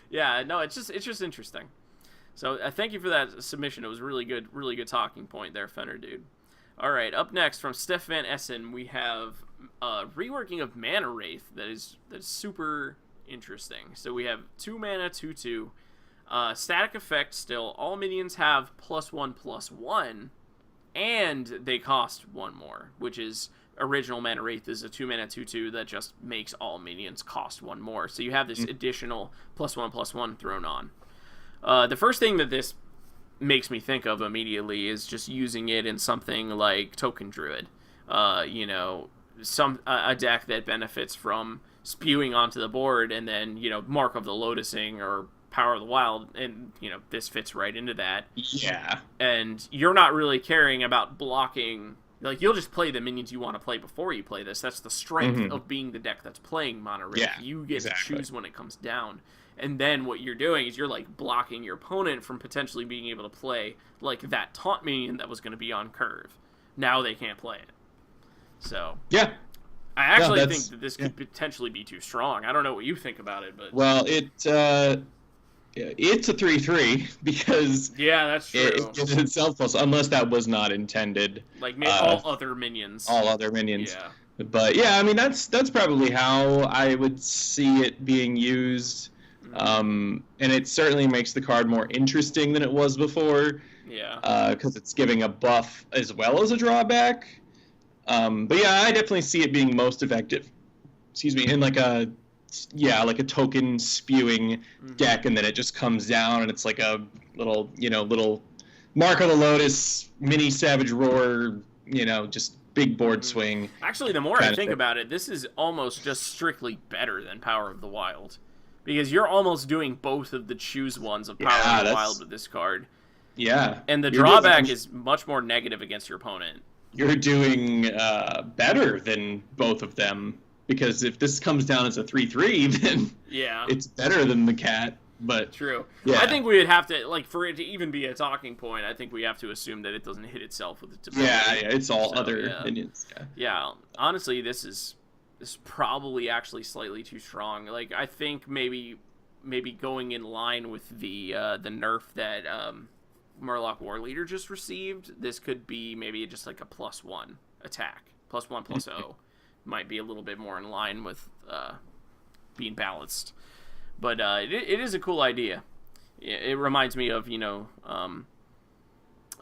yeah, no, it's just interesting. So thank you for that submission. It was really good talking point there, Fenner dude. All right, up next from Steph Van Essen, we have reworking of Mana Wraith that's super interesting. So we have 2 mana, 2/2, static effect still. All minions have +1/+1, and they cost 1 more, which is original Mana Wraith is a 2 mana 2/2 that just makes all minions cost 1 more. So you have this additional +1/+1 thrown on. The first thing that this makes me think of immediately is just using it in something like Token Druid. A deck that benefits from spewing onto the board and then, Mark of the Lotusing or Power of the Wild, and, this fits right into that. Yeah. And you're not really caring about blocking. Like, you'll just play the minions you want to play before you play this. That's the strength of being the deck that's playing Mana Wraith. Yeah, you get to choose when it comes down. And then what you're doing is you're, like, blocking your opponent from potentially being able to play, like, that taunt minion that was going to be on curve. Now they can't play it. So. Yeah. I actually think that this could potentially be too strong. I don't know what you think about it, but. Well, it's a 3/3 because. Yeah, that's true. It gives itself plus, unless that was not intended. Like, all other minions. All other minions. Yeah. But yeah, I mean that's probably how I would see it being used. And it certainly makes the card more interesting than it was before. Yeah. Because it's giving a buff as well as a drawback. But yeah, I definitely see it being most effective. Excuse me, in like a token spewing deck, and then it just comes down and it's like a little Mark of the Lotus, mini Savage Roar, just big board swing. Actually, the more I think about it, this is almost just strictly better than Power of the Wild. Because you're almost doing both of the choose ones of Power of the Wild with this card. Yeah. And the drawback is much more negative against your opponent. You're doing better than both of them. Because if this comes down as a 3/3, then it's better than the cat. But true. Yeah. I think we would have to, for it to even be a talking point, I think we have to assume that it doesn't hit itself with its ability. Yeah, it's all other opinions. Yeah, honestly, this is probably actually slightly too strong. I think maybe going in line with the nerf that Murloc War Leader just received, this could be maybe just like a +1 attack. +1/+0. Might be a little bit more in line with being balanced. But it is a cool idea. It reminds me of, the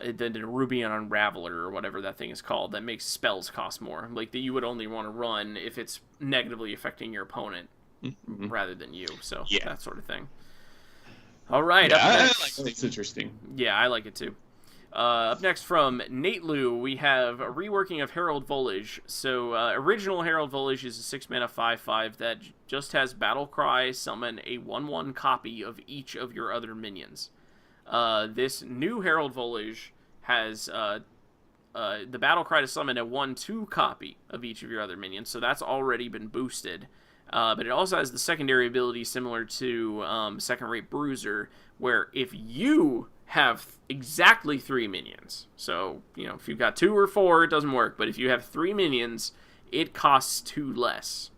Rubian Unraveler or whatever that thing is called that makes spells cost more. That you would only want to run if it's negatively affecting your opponent rather than you. So that sort of thing. All right. Yeah, up next, I like it. It's interesting. Yeah, I like it too. Up next from Nate Liu, we have a reworking of Herald Volage. So, original Herald Volage is a 6-mana 5/5 that just has Battle Cry summon a 1/1 copy of each of your other minions. This new Herald Volage has the Battle Cry to summon a 1/2 copy of each of your other minions, so that's already been boosted. But it also has the secondary ability similar to Second Rate Bruiser, where if you have exactly 3 minions. So, if you've got 2 or 4, it doesn't work. But if you have 3 minions, it costs 2 less.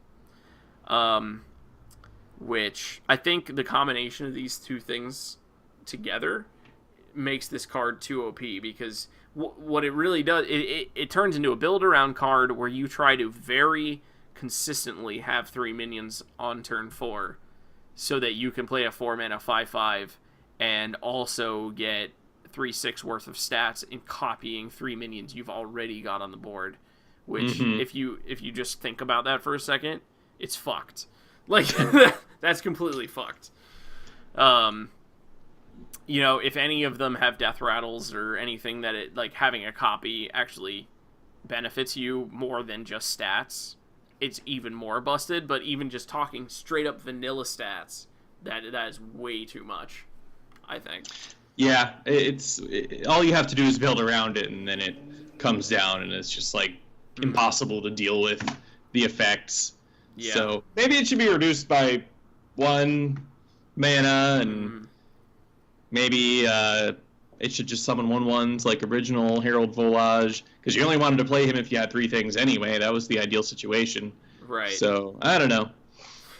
Which, I think the combination of these two things together makes this card too OP. Because what it really does, it turns into a build-around card where you try to very consistently have 3 minions on turn 4. So that you can play a 4-mana 5/5 and also get 3/6 worth of stats in copying 3 minions you've already got on the board. Which, if you just think about that for a second, it's fucked. That's completely fucked. If any of them have death rattles or anything that having a copy actually benefits you more than just stats, it's even more busted. But even just talking straight up vanilla stats, that is way too much, I think. Yeah, all you have to do is build around it, and then it comes down, and it's just impossible to deal with the effects. Yeah. So maybe it should be reduced by 1 mana, and maybe it should just summon 1/1s like original Herald Volage, because you only wanted to play him if you had 3 things anyway. That was the ideal situation. Right. So I don't know.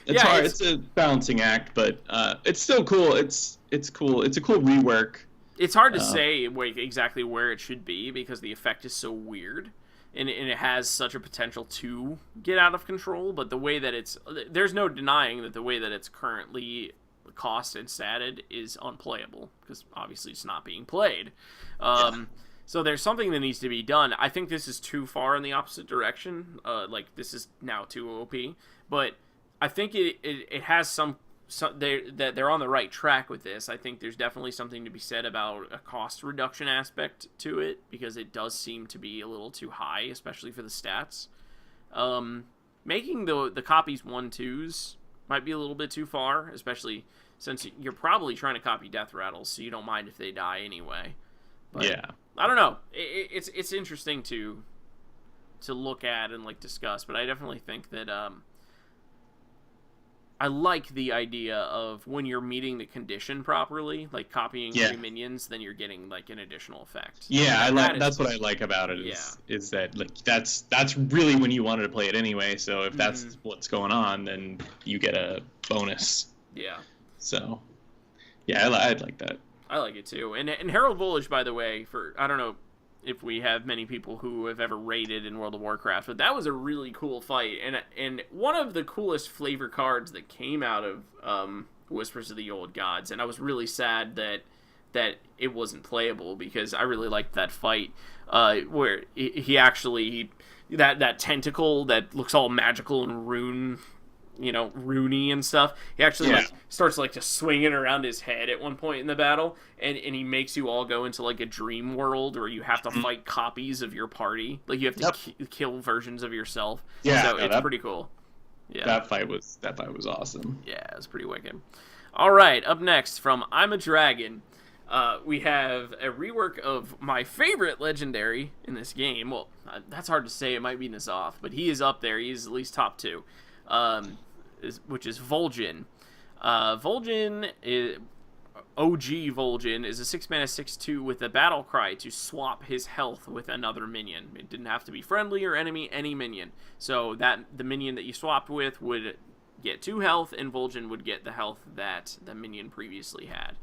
It's hard. It's a balancing act, but it's still cool. It's cool. It's a cool rework. It's hard to say exactly where it should be because the effect is so weird, and it has such a potential to get out of control. But the way that there's no denying that the way that it's currently cost and statted is unplayable because obviously it's not being played. So there's something that needs to be done. I think this is too far in the opposite direction. This is now too OP, but I think it has that they're on the right track with this. I think there's definitely something to be said about a cost reduction aspect to it because it does seem to be a little too high, especially for the stats. Making the copies 1/2s might be a little bit too far, especially since you're probably trying to copy death rattles, so you don't mind if they die anyway. But, yeah, I don't know. It's interesting to look at and discuss, but I definitely think that I like the idea of when you're meeting the condition properly, copying 3 minions, then you're getting an additional effect. Yeah, that's what I like about it. Is that that's really when you wanted to play it anyway. So if that's what's going on, then you get a bonus. Yeah. So, yeah, I'd like that. I like it too. And Herald Volage, by the way, I don't know if we have many people who have ever raided in World of Warcraft, but that was a really cool fight, and one of the coolest flavor cards that came out of Whispers of the Old Gods, and I was really sad that it wasn't playable because I really liked that fight, where he actually that tentacle that looks all magical and runey and stuff. He actually starts to swing it around his head at one point in the battle, and he makes you all go into like a dream world where you have to fight copies of your party. Like you have to kill versions of yourself. Yeah, so it's pretty cool. Yeah, that fight was awesome. Yeah, it was pretty wicked. All right, up next from I'm a Dragon. We have a rework of my favorite legendary in this game. Well, that's hard to say. It might be N'Zoth, but he is up there. He's at least top 2, which is Vol'jin. Vol'jin is... OG Vol'jin is a 6-mana 6/2 with a battle cry to swap his health with another minion. It didn't have to be friendly or enemy, any minion. So that the minion that you swapped with would get 2 health, and Vol'jin would get the health that the minion previously had.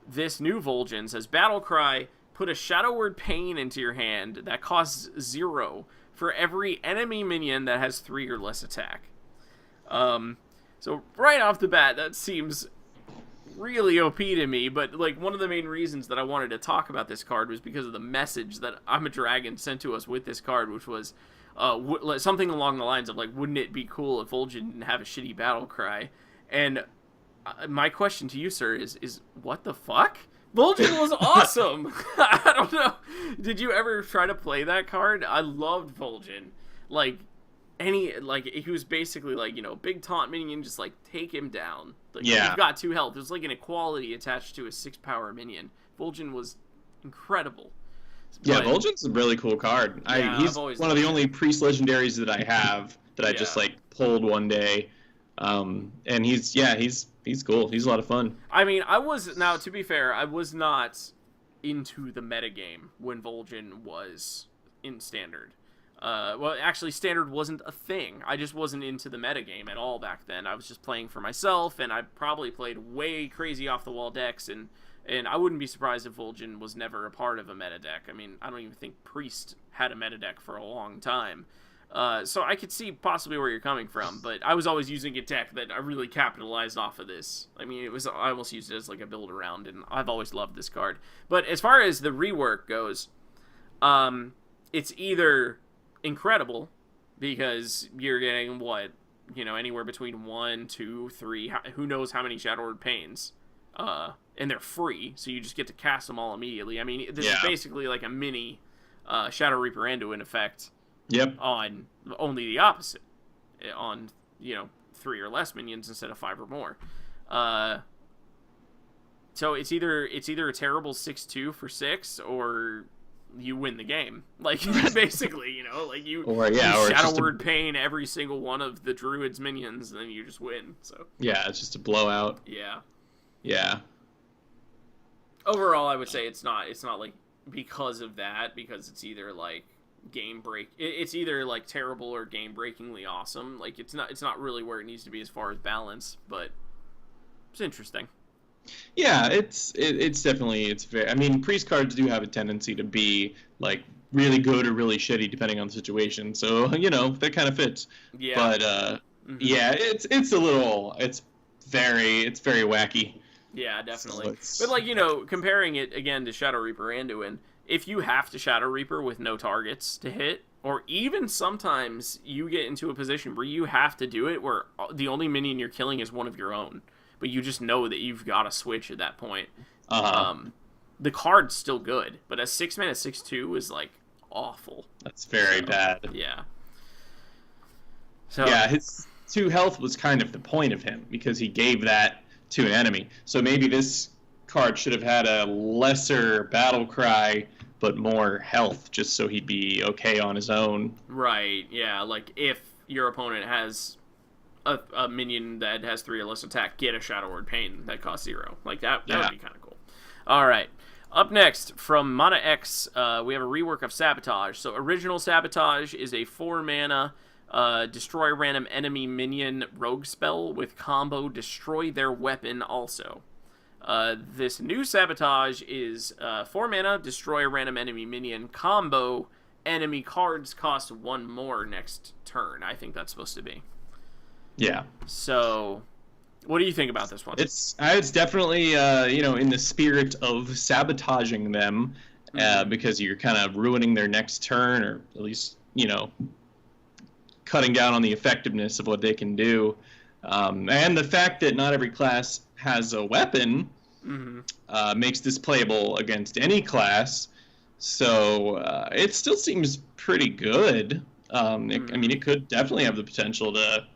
This new Vol'jin says, Battle Cry, put a Shadow Word Pain into your hand that costs 0 for every enemy minion that has 3 or less attack. So right off the bat, that seems really OP to me, but like one of the main reasons that I wanted to talk about this card was because of the message that I'm a Dragon sent to us with this card, which was something along the lines of like, wouldn't it be cool if Vol'jin didn't have a shitty battle cry? And my question to you, sir, is what the fuck? Vol'jin was awesome. I don't know. Did you ever try to play that card? I loved Vol'jin. He was basically like, big taunt minion, just like take him down. Like, you've got 2 health. There's like an equality attached to a 6-power minion. Vol'jin was incredible. Yeah, Vol'jin's a really cool card. He's one of the only priest legendaries that I have that I just like pulled one day. And he's cool. He's a lot of fun. I mean, to be fair, I was not into the metagame when Vol'jin was in Standard. Well, actually, Standard wasn't a thing. I just wasn't into the metagame at all back then. I was just playing for myself, and I probably played way crazy off-the-wall decks, and I wouldn't be surprised if Vol'jin was never a part of a meta deck. I mean, I don't even think Priest had a meta deck for a long time. So I could see possibly where you're coming from, but I was always using a deck that I really capitalized off of this. I mean, I almost used it as like a build around, and I've always loved this card. But as far as the rework goes, it's either incredible because you're getting anywhere between 1, 2, 3, who knows how many Shadow Word Pains, and they're free, so you just get to cast them all immediately. I mean, this is basically like a mini Shadow Reaper Anduin effect. Yep. On only the opposite, on 3 or less minions instead of 5 or more. So it's either a terrible 6/2 for 6, or you win the game. Like basically, you Shadow Word Pain every single one of the Druid's minions, and then you just win. So yeah, it's just a blowout. Yeah. Overall, I would say it's not like because of that, because it's either like it's either like terrible or game-breakingly awesome. Like it's not really where it needs to be as far as balance, but it's interesting. Yeah, it's definitely very. I mean, priest cards do have a tendency to be like really good or really shitty depending on the situation. So that kind of fits. Yeah. But it's very wacky. Yeah, definitely. But comparing it again to Shadow Reaper Anduin, if you have to Shadow Reaper with no targets to hit, or even sometimes you get into a position where you have to do it where the only minion you're killing is one of your own, but you just know that you've got to switch at that point. The card's still good, but a 6-mana 6/2 is like awful. That's very bad. Yeah. So his 2 health was kind of the point of him because he gave that to an enemy. So maybe this card should have had a lesser battle cry but more health, just so he'd be okay on his own. Right, yeah, like if your opponent has a minion that has 3 or less attack, get a Shadow Word Pain that costs 0. Like that would be kind of cool. Alright, up next, from Mana X, we have a rework of Sabotage. So original Sabotage is a 4-mana destroy random enemy minion rogue spell with combo destroy their weapon also. This new Sabotage is 4 mana, destroy a random enemy minion, combo, enemy cards cost 1 more next turn. I think that's supposed to be. Yeah. So, what do you think about this one? It's definitely in the spirit of sabotaging them, because you're kind of ruining their next turn, or at least cutting down on the effectiveness of what they can do. And the fact that not every class has a weapon makes this playable against any class. So it still seems pretty good. It could definitely have the potential to,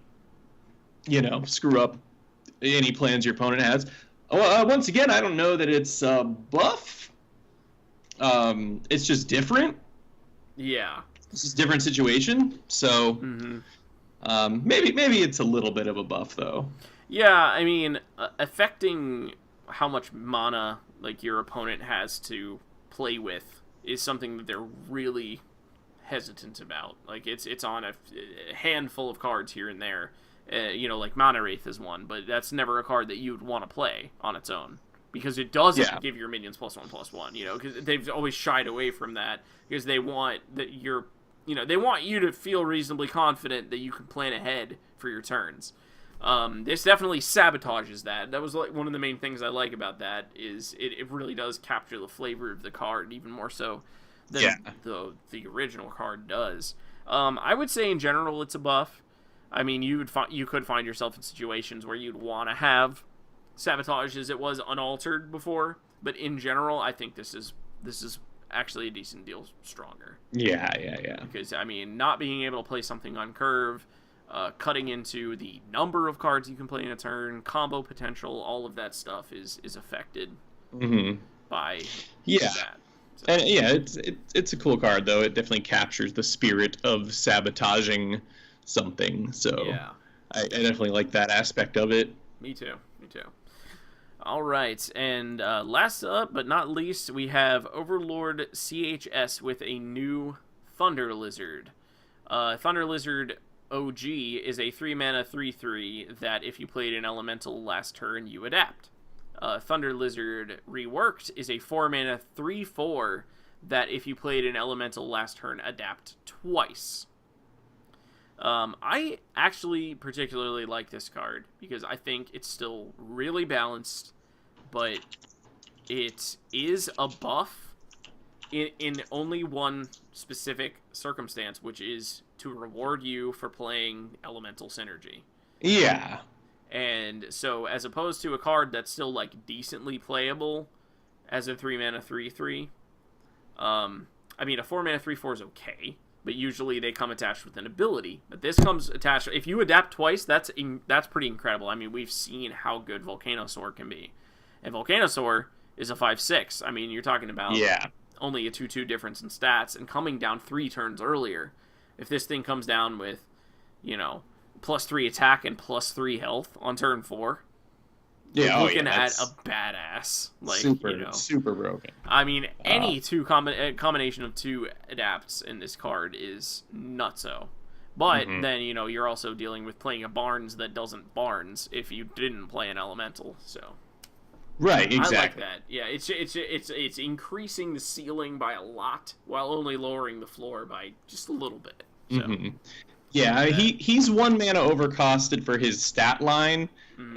screw up any plans your opponent has. Once again, I don't know that it's a buff. It's just different. Yeah. It's just a different situation. So maybe it's a little bit of a buff, though. Yeah, affecting how much mana your opponent has to play with is something that they're really hesitant about. It's on a handful of cards here and there. Mana Wraith is one, but that's never a card that you would want to play on its own, because it doesn't give your minions +1/+1. Because they've always shied away from that, because they want that they want you to feel reasonably confident that you can plan ahead for your turns. This definitely sabotages that. That was one of the main things I like about that, is it really does capture the flavor of the card even more so than the original card does. I would say in general it's a buff. You could find yourself in situations where you'd want to have Sabotage as it was unaltered before, but in general, I think this is actually a decent deal stronger. Yeah. Because not being able to play something on curve, cutting into the number of cards you can play in a turn, combo potential, all of that stuff is affected by that. So. And it's a cool card, though. It definitely captures the spirit of sabotaging something. So yeah. I definitely like that aspect of it. Me too. All right, and last up but not least, we have Overlord CHS with a new Thunder Lizard. Thunder Lizard OG is a 3-mana 3/3 that if you played an elemental last turn, you adapt. Thunder Lizard Reworked is a 4-mana 3/4 that if you played an elemental last turn, adapt twice. I actually particularly like this card because I think it's still really balanced, but it is a buff in only one specific circumstance, which is to reward you for playing Elemental Synergy. Yeah. And so, as opposed to a card that's still, decently playable as a 3-mana 3/3, a 4-mana 3/4 is okay, but usually they come attached with an ability. But this comes attached... If you adapt twice, that's pretty incredible. We've seen how good Volcanosaur can be. And Volcanosaur is a 5/6. You're talking about only a 2/2 difference in stats, and coming down 3 turns earlier. If this thing comes down with, +3 attack and +3 health on turn 4, you're looking at a badass. Super broken. Any combination of 2 adapts in this card is nutso. But then, you're also dealing with playing a Barnes that doesn't Barnes if you didn't play an Elemental, so... Right, exactly. I like that. Yeah, it's increasing the ceiling by a lot while only lowering the floor by just a little bit. So. Yeah, he's 1 mana overcosted for his stat line,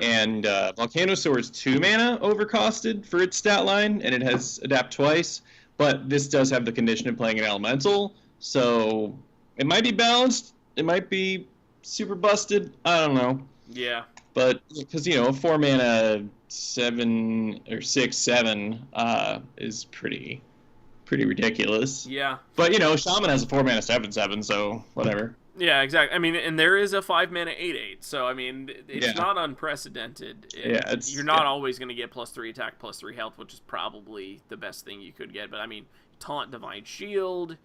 and Volcanosaur is 2 mana overcosted for its stat line, and it has adapt twice. But this does have the condition of playing an Elemental, so it might be balanced. It might be super busted. I don't know. Yeah. But because a 4 mana 7 or 6/7 is pretty ridiculous. Yeah. But Shaman has a 4 mana 7/7, so whatever. Yeah, exactly. And there is a 5 mana 8/8, so it's not unprecedented. You're not always going to get +3 attack, +3 health, which is probably the best thing you could get. But Taunt, Divine Shield,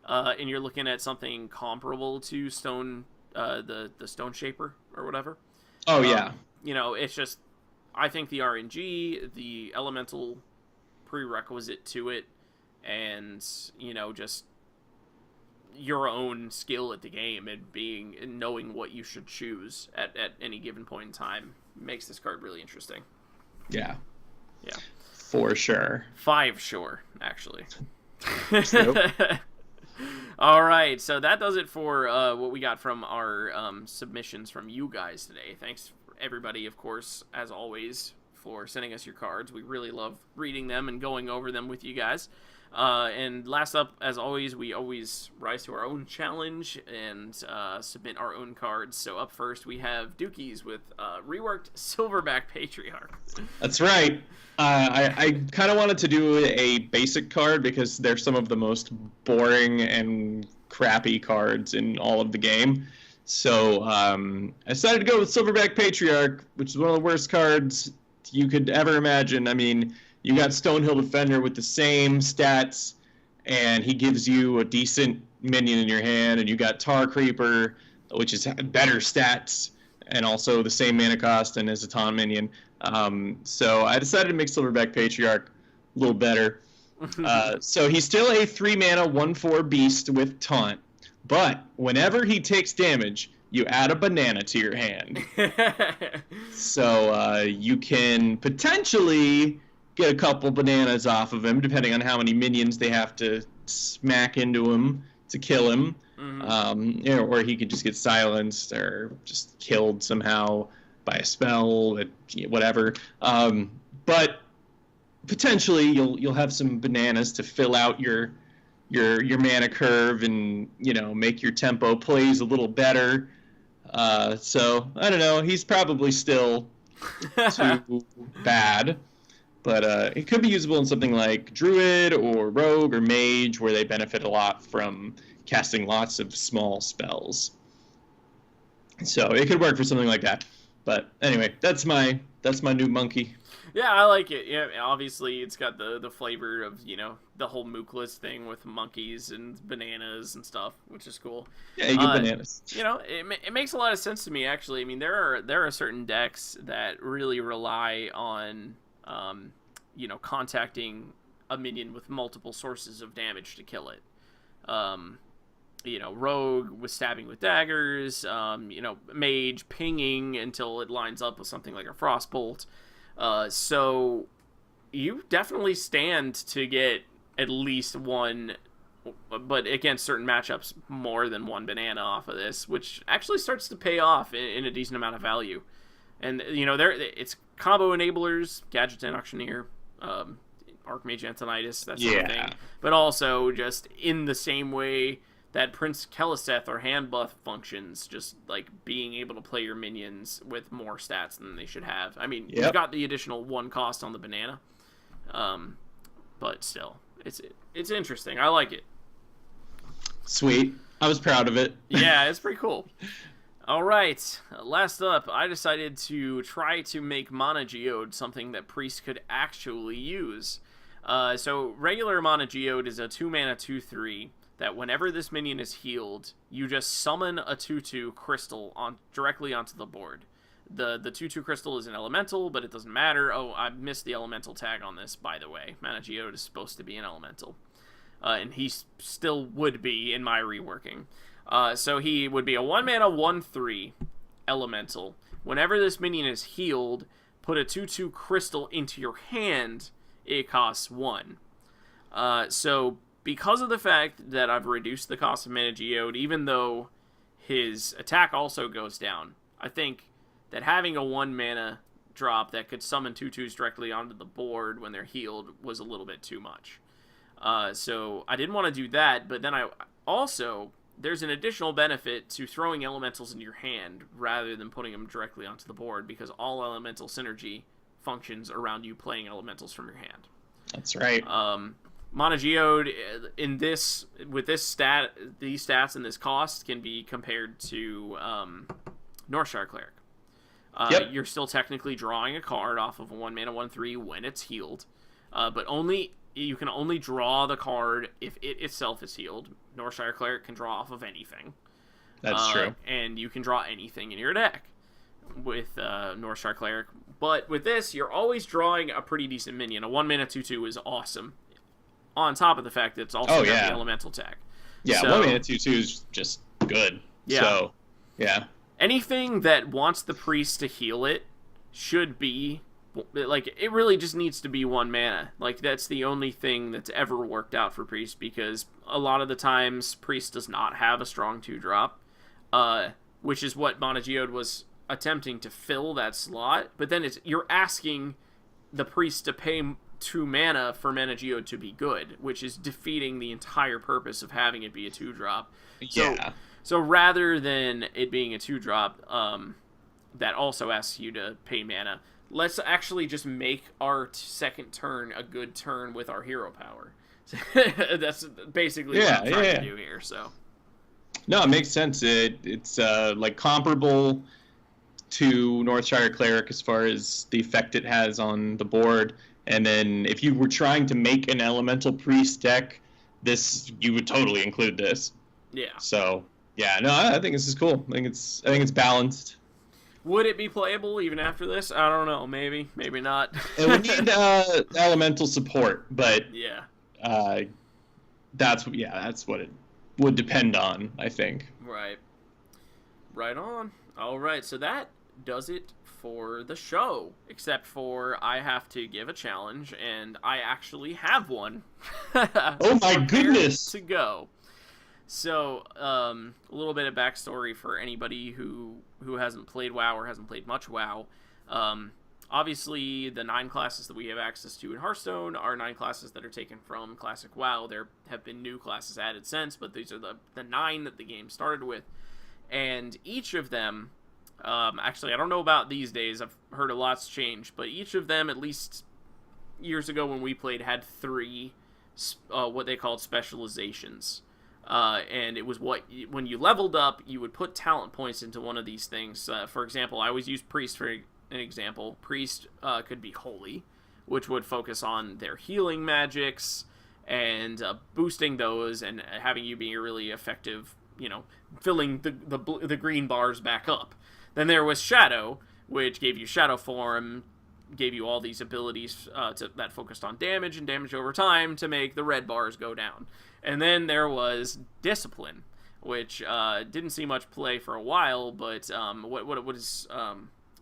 and you're looking at something comparable to Stone, the Stone Shaper or whatever. Oh yeah. It's just, I think the RNG, the elemental prerequisite to it, and just your own skill at the game and knowing what you should choose at any given point in time makes this card really interesting. Yeah, Yeah. For sure. 5 sure, actually. True. All right, so that does it for what we got from our submissions from you guys today. Thanks, everybody, of course, as always, for sending us your cards. We really love reading them and going over them with you guys. And last up, as always, we always rise to our own challenge and submit our own cards. So up first, we have Dookies with reworked Silverback Patriarch. That's right. I kind of wanted to do a basic card because they're some of the most boring and crappy cards in all of the game. So I decided to go with Silverback Patriarch, which is one of the worst cards you could ever imagine. I mean, you got Stonehill Defender with the same stats, and he gives you a decent minion in your hand, and you got Tar Creeper, which is better stats, and also the same mana cost and as a taunt minion. So I decided to make Silverback Patriarch a little better. So he's still a 3-mana 1/4 beast with taunt, but whenever he takes damage, you add a banana to your hand. So you can potentially get a couple bananas off of him, depending on how many minions they have to smack into him to kill him. Mm-hmm. Or he could just get silenced or just killed somehow by a spell, whatever. But potentially you'll have some bananas to fill out your mana curve and make your tempo plays a little better. So I don't know. He's probably still too bad. But it could be usable in something like Druid or Rogue or Mage, where they benefit a lot from casting lots of small spells. So it could work for something like that. But anyway, that's my new monkey. Yeah, I like it. Yeah, obviously it's got the flavor of the whole Mookless thing with monkeys and bananas and stuff, which is cool. Yeah, you get bananas. It makes a lot of sense to me actually. I mean, there are certain decks that really rely on contacting a minion with multiple sources of damage to kill it. Rogue with stabbing with daggers, Mage pinging until it lines up with something like a Frostbolt. So you definitely stand to get at least one, but against certain matchups, more than one banana off of this, which actually starts to pay off in a decent amount of value. And, it's combo enablers, Gadget and Auctioneer, Archmage Antonitis, that sort of thing. But also just in the same way that Prince Keliseth or Hand Buff functions, just like being able to play your minions with more stats than they should have. I mean, you've got the additional 1 cost on the banana, but still, it's interesting. I like it. Sweet. I was proud of it. Yeah, it's pretty cool. All right, last up, I decided to try to make Mana Geode something that Priest could actually use. So regular Mana Geode is a 2-mana 2/3 that whenever this minion is healed, you just summon a 2/2 crystal directly onto the board. The 2/2 crystal is an elemental, but it doesn't matter. Oh, I missed the elemental tag on this, by the way. Mana Geode is supposed to be an elemental. And he still would be in my reworking. So he would be a 1-mana 1/3 elemental. Whenever this minion is healed, put a 2/2 crystal into your hand. It costs 1. So because of the fact that I've reduced the cost of Mana Geode, even though his attack also goes down, I think that having a 1-mana drop that could summon 2/2s directly onto the board when they're healed was a little bit too much. So I didn't want to do that, but then there's an additional benefit to throwing elementals in your hand rather than putting them directly onto the board, because all elemental synergy functions around you playing elementals from your hand. That's right. Mana Geode these stats and this cost can be compared to Northshire Cleric. You're still technically drawing a card off of a 1-mana 1/3 when it's healed, but you can only draw the card if it itself is healed. Northshire Cleric can draw off of anything. That's true. And you can draw anything in your deck with Northshire Cleric. But with this, you're always drawing a pretty decent minion. A 1-mana 2/2 is awesome. On top of the fact that it's also got the elemental tag. Yeah, 1-mana 2/2 is just good. Yeah. So, yeah. Anything that wants the priest to heal it should be like, it really just needs to be 1 mana. Like, that's the only thing that's ever worked out for Priest, because a lot of the times Priest does not have a strong 2-drop, which is what Mana Geode was attempting to fill that slot. But then you're asking the Priest to pay 2 mana for Mana Geode to be good, which is defeating the entire purpose of having it be a 2-drop. Yeah. So rather than it being a 2-drop, that also asks you to pay mana, let's actually just make our second turn a good turn with our hero power. That's basically what I'm trying to do here. So no, it makes sense. It's like comparable to Northshire Cleric as far as the effect it has on the board. And then if you were trying to make an Elemental Priest deck, you would totally include this. Yeah. So yeah, no, I think this is cool. I think it's balanced. Would it be playable even after this? I don't know. Maybe not. It would need elemental support, but that's what it would depend on, I think. Right on. All right, so that does it for the show, except for I have to give a challenge, and I actually have one. Oh my goodness! To go. So, a little bit of backstory for anybody who hasn't played WoW or hasn't played much WoW. Obviously, the 9 classes that we have access to in Hearthstone are 9 classes that are taken from Classic WoW. There have been new classes added since, but these are the 9 that the game started with. And each of them, actually, I don't know about these days, I've heard a lot's changed, but each of them, at least years ago when we played, had 3 what they called specializations. And it was when you leveled up, you would put talent points into one of these things. For example, I always use Priest for an example. Priest could be Holy, which would focus on their healing magics and boosting those and having you be a really effective, filling the green bars back up. Then there was Shadow, which gave you Shadow Form, gave you all these abilities that focused on damage and damage over time to make the red bars go down. And then there was Discipline, which didn't see much play for a while, but what it was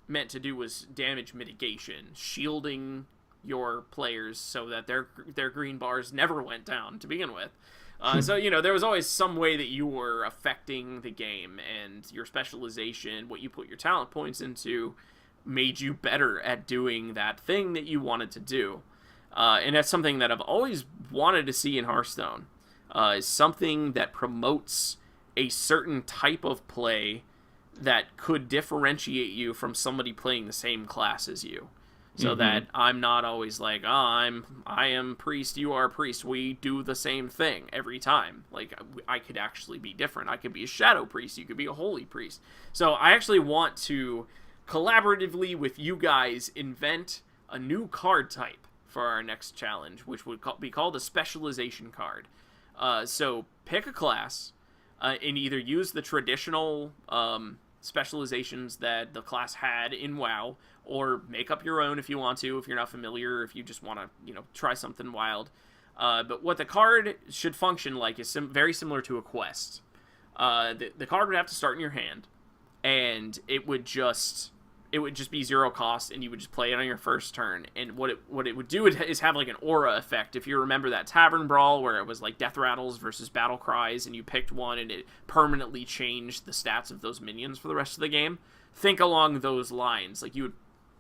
meant to do was damage mitigation, shielding your players so that their green bars never went down to begin with. So, there was always some way that you were affecting the game, and your specialization, what you put your talent points into, made you better at doing that thing that you wanted to do. And that's something that I've always wanted to see in Hearthstone. Is something that promotes a certain type of play that could differentiate you from somebody playing the same class as you. So that I'm not always like, I am Priest, you are Priest, we do the same thing every time. Like, I could actually be different. I could be a Shadow Priest, you could be a Holy Priest. So I actually want to collaboratively with you guys invent a new card type for our next challenge, which would be called a Specialization card. So pick a class and either use the traditional specializations that the class had in WoW, or make up your own if you want to, if you're not familiar, if you just want to, try something wild. But what the card should function like is very similar to a quest. The card would have to start in your hand, and it would just be 0 cost, and you would just play it on your first turn. And what it would do is have like an aura effect. If you remember that Tavern Brawl where it was like Death Rattles versus Battle Cries, and you picked one and it permanently changed the stats of those minions for the rest of the game, think along those lines. Like, you would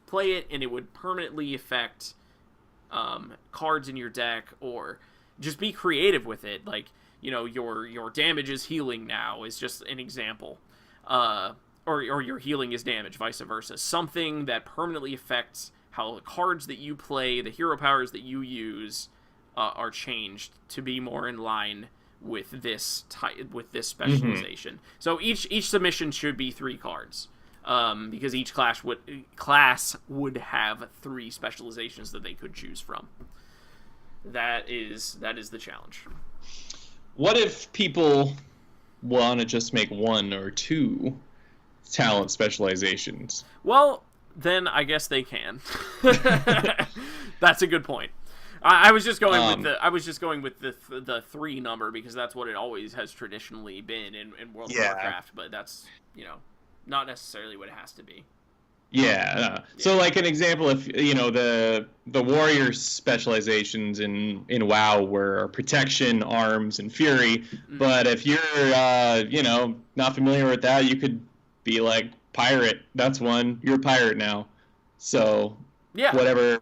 play it and it would permanently affect cards in your deck, or just be creative with it. Like, your damage is healing now is just an example. Or your healing is damage, vice versa. Something that permanently affects how the cards that you play, the hero powers that you use, are changed to be more in line with this specialization. So each submission should be 3 cards, because each class would have 3 specializations that they could choose from. That is the challenge. What if people want to just make 1 or 2 talent specializations? Well, then I guess they can. That's a good point. I was just going with the 3 number, because that's what it always has traditionally been in World of Warcraft. But that's not necessarily what it has to be. Yeah. So like an example, if you know the warrior specializations in WoW were protection, arms, and fury, but if you're not familiar with that, you could be like pirate. That's one. You're a pirate now. So Yeah. whatever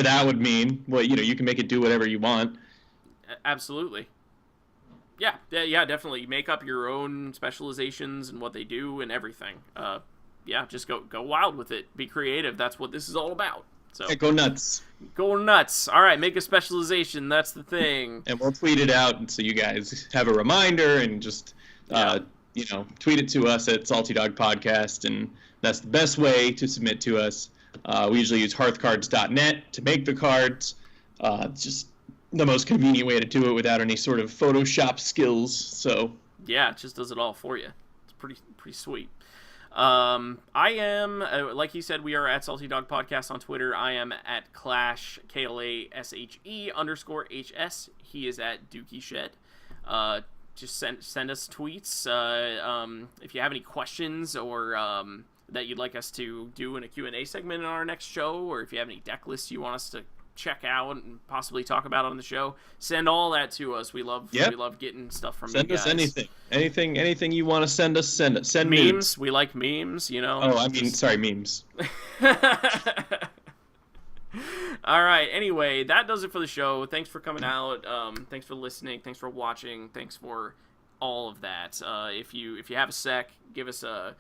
that would mean. Well, you can make it do whatever you want. Absolutely. Yeah, definitely. Make up your own specializations and what they do and everything. Yeah, just go wild with it. Be creative. That's what this is all about. So Go nuts. Go nuts. All right, make a specialization. That's the thing. And we'll tweet it out, and so you guys have a reminder, and just tweet it to us at Salty Dog Podcast, and that's the best way to submit to us. We usually use hearthcards.net to make the cards. It's just the most convenient way to do it without any sort of Photoshop skills. So yeah, it just does it all for you. It's pretty sweet. I am, like he said, we are at Salty Dog Podcast on Twitter. I am at Clash, KLASHE_HS. He is at Dookie Shed. Just send us tweets. If you have any questions or that you'd like us to do in a Q&A segment in our next show, or if you have any deck lists you want us to check out and possibly talk about on the show, send all that to us. We love getting stuff from you guys. Send us anything you want to send us. Send memes. Nudes. We like memes, Sorry, memes. All right, anyway, that does it for the show. Thanks for coming out. Thanks for listening. Thanks for watching. Thanks for all of that. If you have a sec, give us a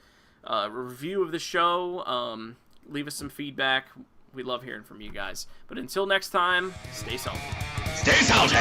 review of the show. Leave us some feedback. We love hearing from you guys. But until next time, stay salty. Stay salty!